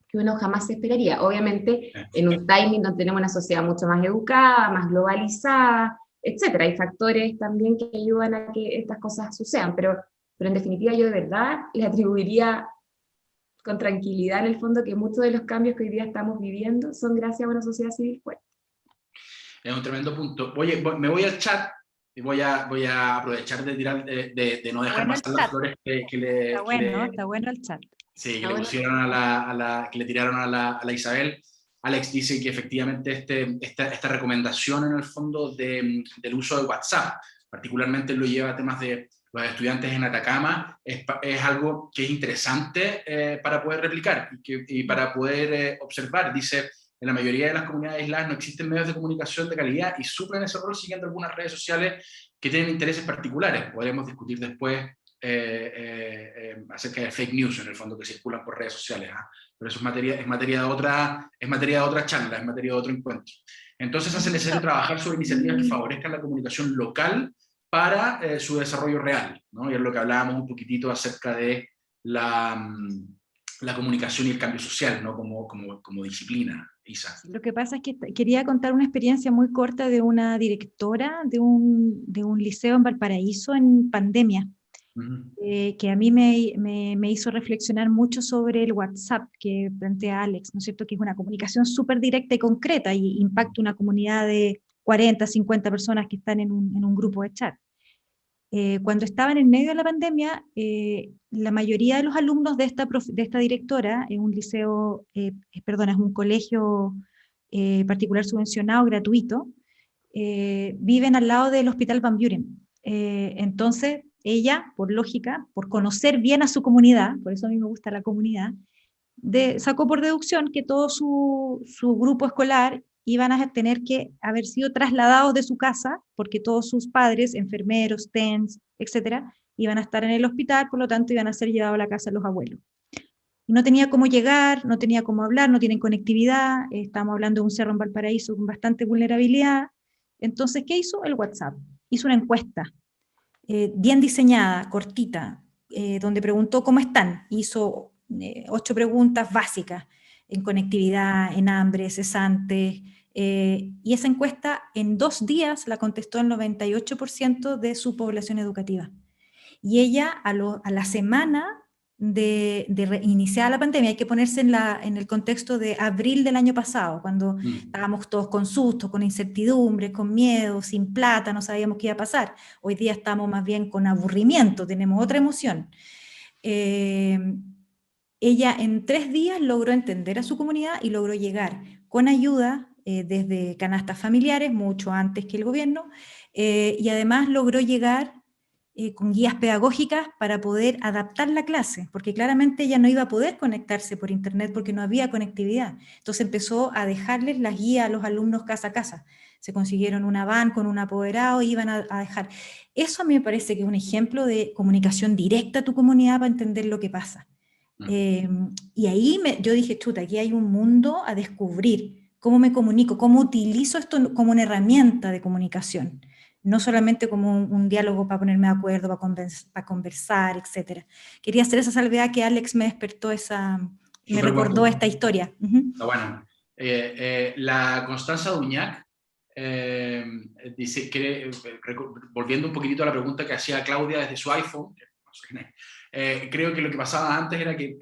que uno jamás se esperaría. Obviamente en un timing donde tenemos una sociedad mucho más educada, más globalizada, etcétera. Hay factores también que ayudan a que estas cosas sucedan, pero en definitiva yo de verdad le atribuiría con tranquilidad en el fondo que muchos de los cambios que hoy día estamos viviendo son gracias a una sociedad civil fuerte. Es un tremendo punto. Oye, me voy al chat y voy a aprovechar de tirar, de no dejar Bueno el pasar las chat. flores Está bueno el chat. sí, que le pusieron que le tiraron a la Isabel. Alex dice que efectivamente esta recomendación en el fondo del uso de WhatsApp, particularmente lo lleva a temas de los estudiantes en Atacama, es algo que es interesante para poder replicar y para poder observar. Dice, en la mayoría de las comunidades aisladas no existen medios de comunicación de calidad y suplen ese rol siguiendo algunas redes sociales que tienen intereses particulares. Podremos discutir después acerca de fake news, en el fondo, que circulan por redes sociales, ¿ah? Pero eso es materia de otra charla, es materia de otro encuentro. Entonces hace necesario trabajar sobre iniciativas que favorezcan la comunicación local para su desarrollo real, ¿no? Y es lo que hablábamos un poquitito acerca de la comunicación y el cambio social, ¿no? Como disciplina, Isa. Lo que pasa es que quería contar una experiencia muy corta de una directora de un liceo en Valparaíso en pandemia, que a mí me hizo reflexionar mucho sobre el WhatsApp que plantea Alex, ¿no es cierto? Que es una comunicación súper directa y concreta y impacta una comunidad de 40, 50 personas que están en un grupo de chat. Cuando estaban en medio de la pandemia, la mayoría de los alumnos de esta directora, en un liceo, es un colegio particular subvencionado, gratuito, viven al lado del Hospital Van Buren. Entonces, ella, por lógica, por conocer bien a su comunidad, por eso a mí me gusta la comunidad, sacó por deducción que todo su grupo escolar iban a tener que haber sido trasladados de su casa, porque todos sus padres, enfermeros, TENS, etcétera, iban a estar en el hospital, por lo tanto iban a ser llevados a la casa de los abuelos. Y no tenía cómo llegar, no tenía cómo hablar, no tienen conectividad, estamos hablando de un cerro en Valparaíso con bastante vulnerabilidad. Entonces, ¿qué hizo? El WhatsApp. Hizo una encuesta, bien diseñada, cortita, donde preguntó cómo están. Hizo 8 preguntas básicas en conectividad, en hambre, cesantes, y esa encuesta en 2 días la contestó el 98% de su población educativa. Y ella a la semana de iniciar la pandemia, hay que ponerse en el contexto de abril del año pasado, cuando estábamos todos con susto, con incertidumbre, con miedo, sin plata, no sabíamos qué iba a pasar. Hoy día estamos más bien con aburrimiento, tenemos otra emoción. Ella en 3 días logró entender a su comunidad y logró llegar con ayuda desde canastas familiares, mucho antes que el gobierno, y además logró llegar con guías pedagógicas para poder adaptar la clase, porque claramente ella no iba a poder conectarse por internet porque no había conectividad. Entonces empezó a dejarles las guías a los alumnos casa a casa. Se consiguieron una van con un apoderado y iban a dejar. Eso a mí me parece que es un ejemplo de comunicación directa a tu comunidad para entender lo que pasa. Y ahí yo dije, chuta, aquí hay un mundo a descubrir. ¿Cómo me comunico? ¿Cómo utilizo esto como una herramienta de comunicación? No solamente como un diálogo para ponerme de acuerdo, para conversar, etc. Quería hacer esa salvedad que Alex me despertó me recordó esta historia. Bueno, la Constanza Duñac dice que, volviendo un poquitito a la pregunta que hacía Claudia desde su iPhone, creo que lo que pasaba antes era que,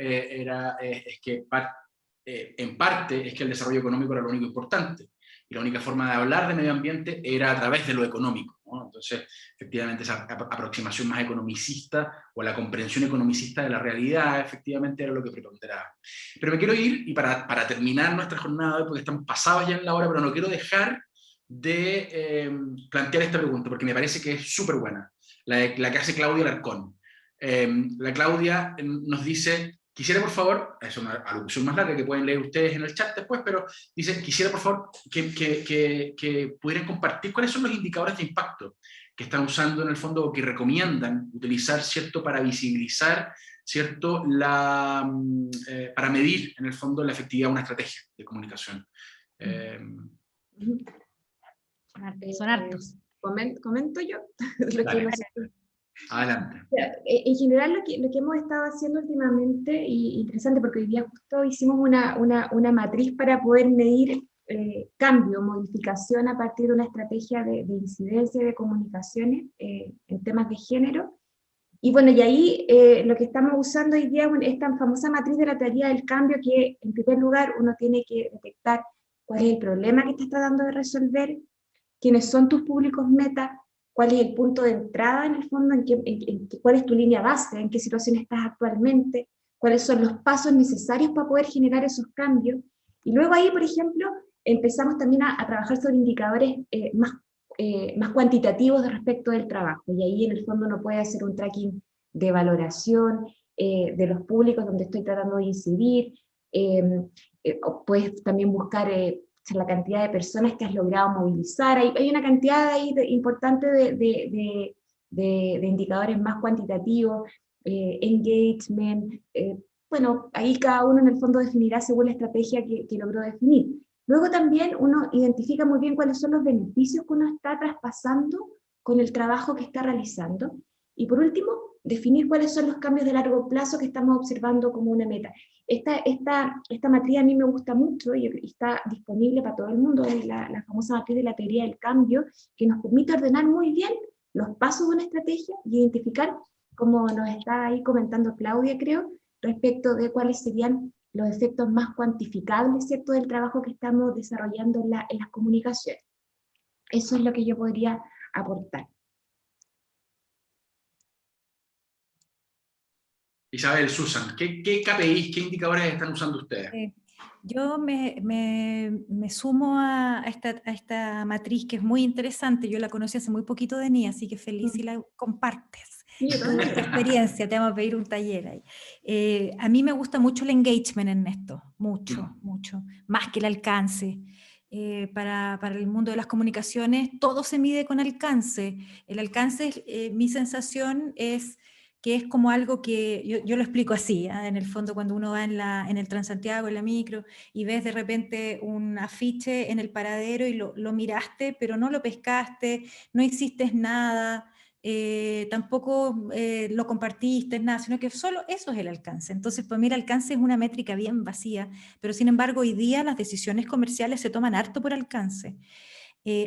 en parte, es que el desarrollo económico era lo único importante. Y la única forma de hablar de medio ambiente era a través de lo económico, ¿no? Entonces, efectivamente, esa aproximación más economicista o la comprensión economicista de la realidad, efectivamente, era lo que preponderaba. Pero me quiero ir, y para terminar nuestra jornada, porque estamos pasados ya en la hora, pero no quiero dejar de plantear esta pregunta, porque me parece que es súper buena, la que hace Claudia Alarcón. La Claudia nos dice... Quisiera, por favor, es una alocución más larga que pueden leer ustedes en el chat después, pero dice, quisiera, por favor, que pudieran compartir cuáles son los indicadores de impacto que están usando en el fondo o que recomiendan utilizar, ¿cierto?, para visibilizar, ¿cierto?, para medir, en el fondo, la efectividad de una estrategia de comunicación. Son hartos. ¿Comento yo? Adelante. En general lo que hemos estado haciendo últimamente, y interesante porque hoy día justo hicimos una matriz para poder medir cambio, modificación a partir de una estrategia de incidencia de comunicaciones en temas de género. Y bueno, y ahí lo que estamos usando hoy día es esta famosa matriz de la teoría del cambio, que en primer lugar uno tiene que detectar cuál es el problema que te está tratando de resolver, quiénes son tus públicos meta, cuál es el punto de entrada en el fondo, cuál es tu línea base, en qué situación estás actualmente, cuáles son los pasos necesarios para poder generar esos cambios. Y luego ahí, por ejemplo, empezamos también a trabajar sobre indicadores más cuantitativos de respecto del trabajo. Y ahí en el fondo uno puede hacer un tracking de valoración de los públicos donde estoy tratando de incidir. Puedes también buscar la cantidad de personas que has logrado movilizar. Hay una cantidad ahí importante de de indicadores más cuantitativos, engagement, bueno, ahí cada uno en el fondo definirá según la estrategia que logró definir. Luego también uno identifica muy bien cuáles son los beneficios que uno está traspasando con el trabajo que está realizando. Y por último, definir cuáles son los cambios de largo plazo que estamos observando como una meta. Esta matriz a mí me gusta mucho y está disponible para todo el mundo, es la famosa matriz de la teoría del cambio, que nos permite ordenar muy bien los pasos de una estrategia y identificar, como nos está ahí comentando Claudia, creo, respecto de cuáles serían los efectos más cuantificables, ¿cierto?, del trabajo que estamos desarrollando en las comunicaciones. Eso es lo que yo podría aportar. Isabel, Susan, ¿qué KPIs, qué indicadores están usando ustedes? Yo me sumo a esta matriz que es muy interesante. Yo la conocí hace muy poquito, Denis, así que feliz si la compartes. Sí, Tu experiencia, te vamos a pedir un taller ahí. A mí me gusta mucho el engagement en esto, mucho, mucho, más que el alcance. Para el mundo de las comunicaciones, todo se mide con alcance. El alcance, mi sensación es que es como algo que, yo lo explico así, en el fondo cuando uno va en el Transantiago, en la micro, y ves de repente un afiche en el paradero y lo miraste, pero no lo pescaste, no hiciste nada, tampoco lo compartiste, nada, sino que solo eso es el alcance. Entonces, pues mira, el alcance es una métrica bien vacía, pero sin embargo hoy día las decisiones comerciales se toman harto por alcance.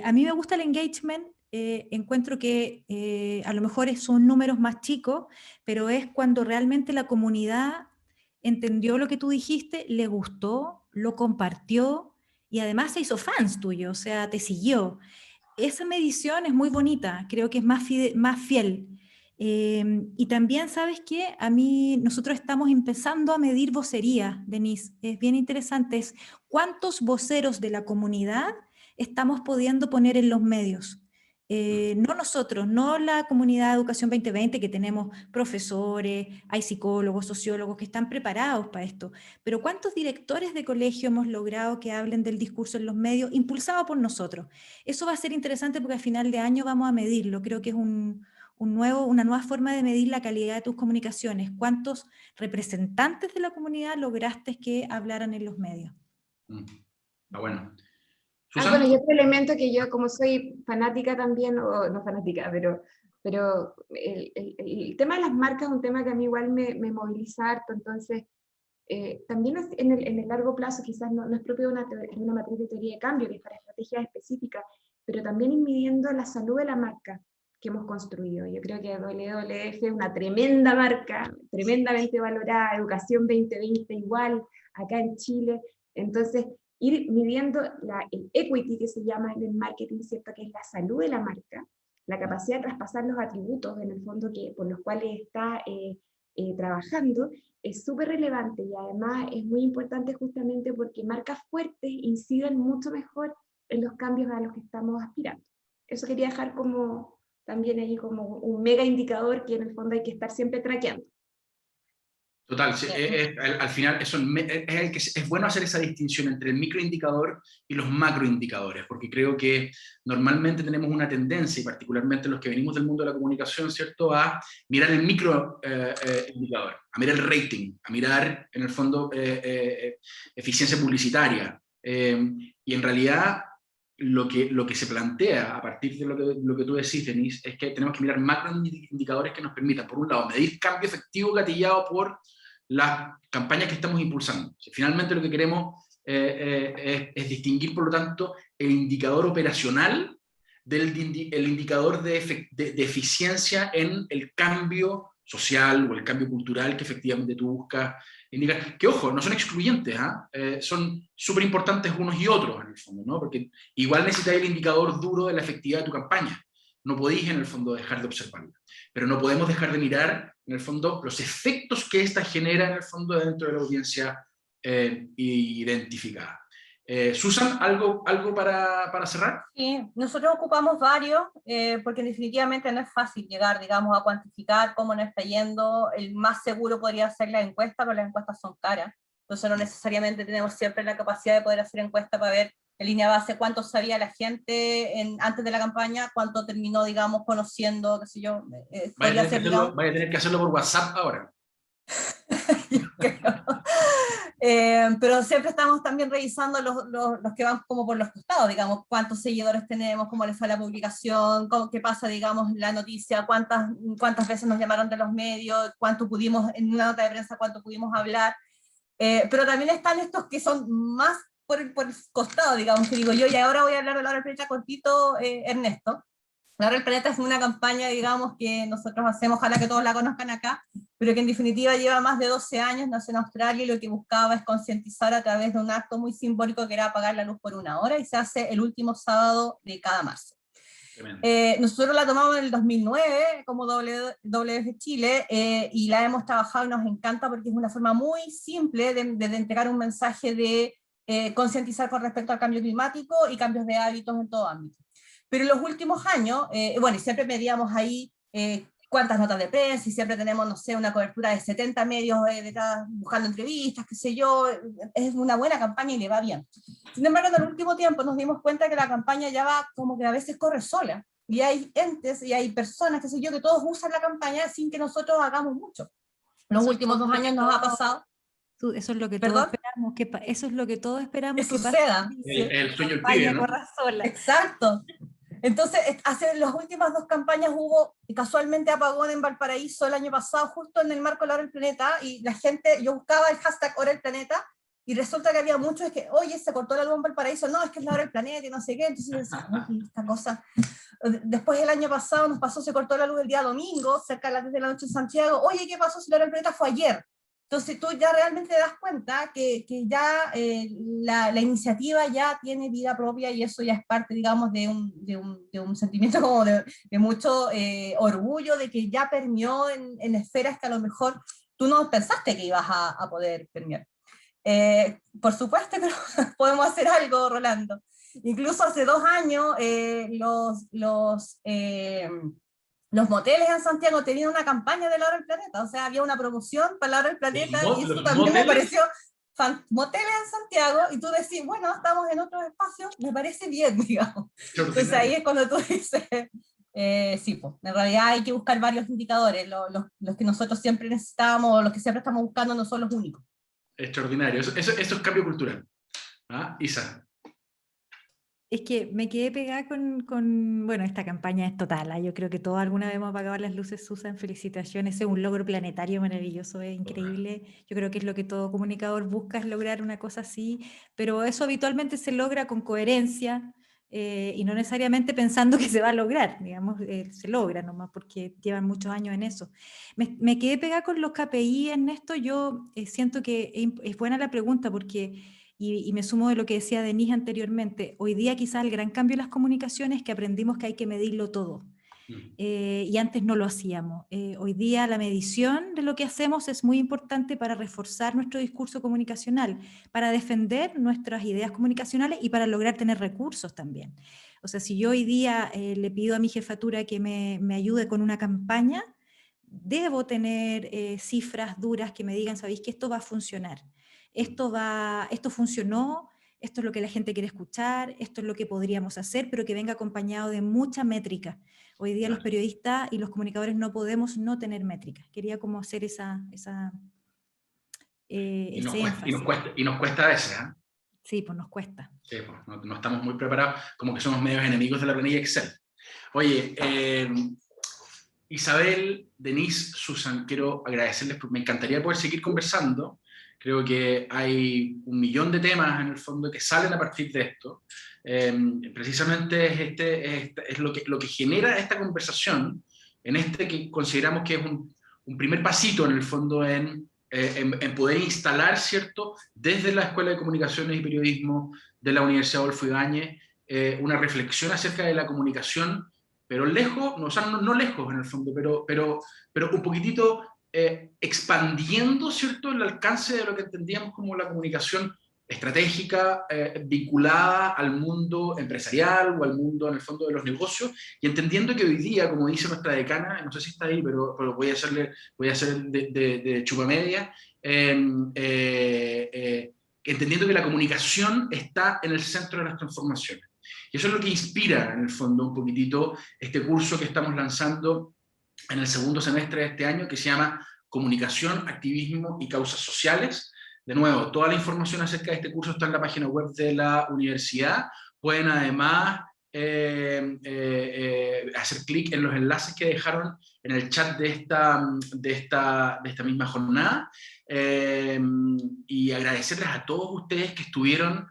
A mí me gusta el engagement, encuentro que a lo mejor son números más chicos, pero es cuando realmente la comunidad entendió lo que tú dijiste, le gustó, lo compartió y además se hizo fans tuyo, o sea, te siguió. Esa medición es muy bonita, creo que es más fiel. Y también, ¿sabes qué? Nosotros estamos empezando a medir vocería, Denise, es bien interesante, es cuántos voceros de la comunidad estamos pudiendo poner en los medios. No nosotros, no la comunidad de Educación 2020, que tenemos profesores, hay psicólogos, sociólogos que están preparados para esto, pero ¿cuántos directores de colegio hemos logrado que hablen del discurso en los medios, impulsado por nosotros? Eso va a ser interesante porque al final de año vamos a medirlo, creo que es una nueva forma de medir la calidad de tus comunicaciones. ¿Cuántos representantes de la comunidad lograste que hablaran en los medios? Bueno. Bueno, y otro elemento que yo, como soy fanática también, o no fanática, pero el tema de las marcas es un tema que a mí igual me moviliza harto, entonces también en el largo plazo quizás no es propio de una matriz de teoría de cambio, que es para estrategias específicas, pero también ir midiendo la salud de la marca que hemos construido. Yo creo que WWF es una tremenda marca, tremendamente valorada, Educación 2020 igual, acá en Chile, entonces ir midiendo el equity, que se llama en el marketing, ¿cierto?, que es la salud de la marca, la capacidad de traspasar los atributos, en el fondo, por los cuales está trabajando, es súper relevante y además es muy importante justamente porque marcas fuertes inciden mucho mejor en los cambios a los que estamos aspirando. Eso quería dejar como también ahí como un mega indicador que en el fondo hay que estar siempre traqueando. Total, al final es bueno hacer esa distinción entre el microindicador y los macroindicadores, porque creo que normalmente tenemos una tendencia, y particularmente los que venimos del mundo de la comunicación, ¿cierto?, a mirar el microindicador, a mirar el rating, a mirar, en el fondo, eficiencia publicitaria. Y en realidad, lo que se plantea a partir de lo que tú decís, Denise, es que tenemos que mirar macroindicadores que nos permitan, por un lado, medir cambio efectivo gatillado por las campañas que estamos impulsando. Finalmente lo que queremos es distinguir, por lo tanto, el indicador operacional del indicador de eficiencia en el cambio social o el cambio cultural que efectivamente tú buscas indicar. Que ojo, no son excluyentes, son súper importantes unos y otros en el fondo, ¿no? Porque igual necesitas el indicador duro de la efectividad de tu campaña. No podéis en el fondo dejar de observarla, pero no podemos dejar de mirar en el fondo los efectos que esta genera en el fondo dentro de la audiencia identificada. Susan, ¿algo para cerrar? Sí, nosotros ocupamos varios, porque definitivamente no es fácil llegar, digamos, a cuantificar cómo nos está yendo. El más seguro podría ser la encuesta, pero las encuestas son caras, entonces no necesariamente tenemos siempre la capacidad de poder hacer encuesta para ver en línea base cuánto sabía la gente antes de la campaña, cuánto terminó, digamos, conociendo, qué sé yo. Vaya a tener que hacerlo por WhatsApp ahora. Yo creo. Pero siempre estamos también revisando los que van como por los costados, digamos, cuántos seguidores tenemos, cómo les fue la publicación, qué pasa, digamos, la noticia, cuántas veces nos llamaron de los medios, cuánto pudimos, en una nota de prensa, cuánto pudimos hablar. Pero también están estos que son más por el costado, digamos, que digo yo, y ahora voy a hablar de La Hora del Planeta cortito, Ernesto. La Hora del Planeta es una campaña, digamos, que nosotros hacemos, ojalá que todos la conozcan acá, pero que en definitiva lleva más de 12 años, nació en Australia, y lo que buscaba es concientizar a través de un acto muy simbólico que era apagar la luz por 1 hora, y se hace el último sábado de cada marzo. Nosotros la tomamos en el 2009 como WWF Chile, y la hemos trabajado y nos encanta porque es una forma muy simple de entregar un mensaje de concientizar con respecto al cambio climático y cambios de hábitos en todo ámbito. Pero en los últimos años, bueno, y siempre medíamos ahí cuántas notas de prensa, y siempre tenemos, no sé, una cobertura de 70 medios detrás, buscando entrevistas, qué sé yo, es una buena campaña y le va bien. Sin embargo, en el último tiempo nos dimos cuenta que la campaña ya va como que a veces corre sola, y hay entes y hay personas, qué sé yo, que todos usan la campaña sin que nosotros hagamos mucho. Los últimos 2 años nos ha pasado. Eso es lo que todos esperamos, eso es lo que todos esperamos que suceda. El sueño del pibe, ¿no? Corra sola. Exacto. Entonces, hace las últimas 2 campañas hubo casualmente apagón en Valparaíso el año pasado, justo en el marco de La Hora del Planeta, y la gente, yo buscaba el hashtag Hora del Planeta, y resulta que había muchos que, oye, se cortó la luz en Valparaíso, no, es que es La Hora del Planeta y no sé qué, entonces yo decía, esta cosa. Después el año pasado nos pasó, se cortó la luz el día domingo, cerca de las 10 de la noche en Santiago, oye, ¿qué pasó si La Hora del Planeta fue ayer? Entonces tú ya realmente te das cuenta que ya la iniciativa ya tiene vida propia, y eso ya es parte, digamos, de un sentimiento como de mucho orgullo, de que ya permeó en esferas que a lo mejor tú no pensaste que ibas a poder permear. Por supuesto que podemos hacer algo, Rolando. Incluso hace 2 años los moteles en Santiago tenían una campaña de La Hora del Planeta, o sea, había una promoción para La Hora del Planeta, y eso también me pareció, moteles en Santiago, y tú decís, bueno, estamos en otros espacios, me parece bien, digamos. Entonces ahí es cuando tú dices, sí, pues, en realidad hay que buscar varios indicadores, los que nosotros siempre necesitamos, los que siempre estamos buscando, no son los únicos. Extraordinario, eso es cambio cultural. ¿Ah? Isa. Es que me quedé pegada bueno, esta campaña es total, yo creo que todos alguna vez hemos apagado las luces, Susan, felicitaciones, es un logro planetario maravilloso, es increíble, yo creo que es lo que todo comunicador busca, es lograr una cosa así, pero eso habitualmente se logra con coherencia, y no necesariamente pensando que se va a lograr, digamos, se logra nomás porque llevan muchos años en eso. Me quedé pegada con los KPI, Ernesto, yo siento que es buena la pregunta porque... Y me sumo de lo que decía Denise anteriormente, hoy día quizás el gran cambio en las comunicaciones es que aprendimos que hay que medirlo todo, y antes no lo hacíamos. Hoy día la medición de lo que hacemos es muy importante para reforzar nuestro discurso comunicacional, para defender nuestras ideas comunicacionales y para lograr tener recursos también. O sea, si yo hoy día le pido a mi jefatura que me ayude con una campaña, debo tener cifras duras que me digan, ¿sabéis que esto va a funcionar? Esto funcionó, esto es lo que la gente quiere escuchar, esto es lo que podríamos hacer, pero que venga acompañado de mucha métrica. Hoy día los periodistas y los comunicadores no podemos no tener métricas. Quería como hacer ese énfasis. Y nos cuesta a veces, ¿eh? Sí, pues nos cuesta. Sí, pues no estamos muy preparados, como que somos medios enemigos de la planilla Excel. Oye, Isabel, Denise, Susan, quiero agradecerles, porque me encantaría poder seguir conversando. Creo que hay 1.000.000 de temas en el fondo que salen a partir de esto. Precisamente es lo que genera esta conversación, en que consideramos que es un primer pasito en el fondo en poder instalar, ¿cierto?, desde la Escuela de Comunicaciones y Periodismo de la Universidad Adolfo Ibáñez, una reflexión acerca de la comunicación, pero lejos, no lejos en el fondo, pero un poquitito expandiendo, ¿cierto?, el alcance de lo que entendíamos como la comunicación estratégica, vinculada al mundo empresarial o al mundo, en el fondo, de los negocios, y entendiendo que hoy día, como dice nuestra decana, no sé si está ahí, pero voy a hacer de chupamedia, entendiendo que la comunicación está en el centro de las transformaciones. Y eso es lo que inspira, en el fondo, un poquitito este curso que estamos lanzando en el segundo semestre de este año, que se llama Comunicación, Activismo y Causas Sociales. De nuevo, toda la información acerca de este curso está en la página web de la universidad. Pueden además hacer clic en los enlaces que dejaron en el chat de esta misma jornada, y agradecerles a todos ustedes que estuvieron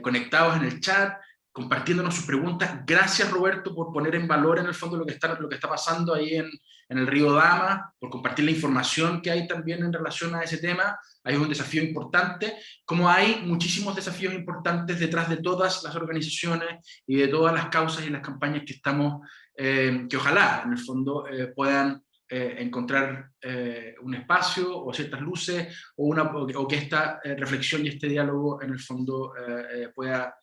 conectados en el chat, compartiéndonos sus preguntas. Gracias, Roberto, por poner en valor en el fondo lo que está pasando ahí en el río Dama, por compartir la información que hay también en relación a ese tema. Hay un desafío importante, como hay muchísimos desafíos importantes detrás de todas las organizaciones y de todas las causas y las campañas que estamos, que ojalá en el fondo puedan encontrar un espacio o ciertas luces, o que esta reflexión y este diálogo en el fondo pueda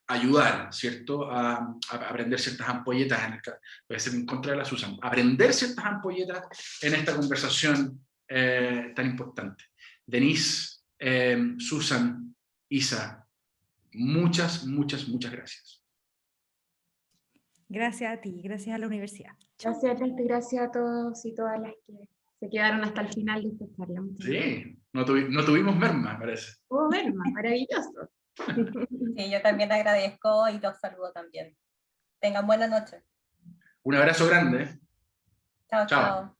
ayudar, ¿cierto?, a aprender ciertas ampolletas, voy a ser en contra de la Susan, aprender ciertas ampolletas en esta conversación tan importante. Denise, Susan, Isa, muchas gracias. Gracias a ti, gracias a la universidad. Gracias, gracias a todos y todas las que se quedaron hasta el final de esta charla. Sí, no tuvimos merma, parece. Oh, merma, maravilloso. Sí, yo también agradezco y los saludo también. Tengan buena noche. Un abrazo grande. Chao, Chao. chao.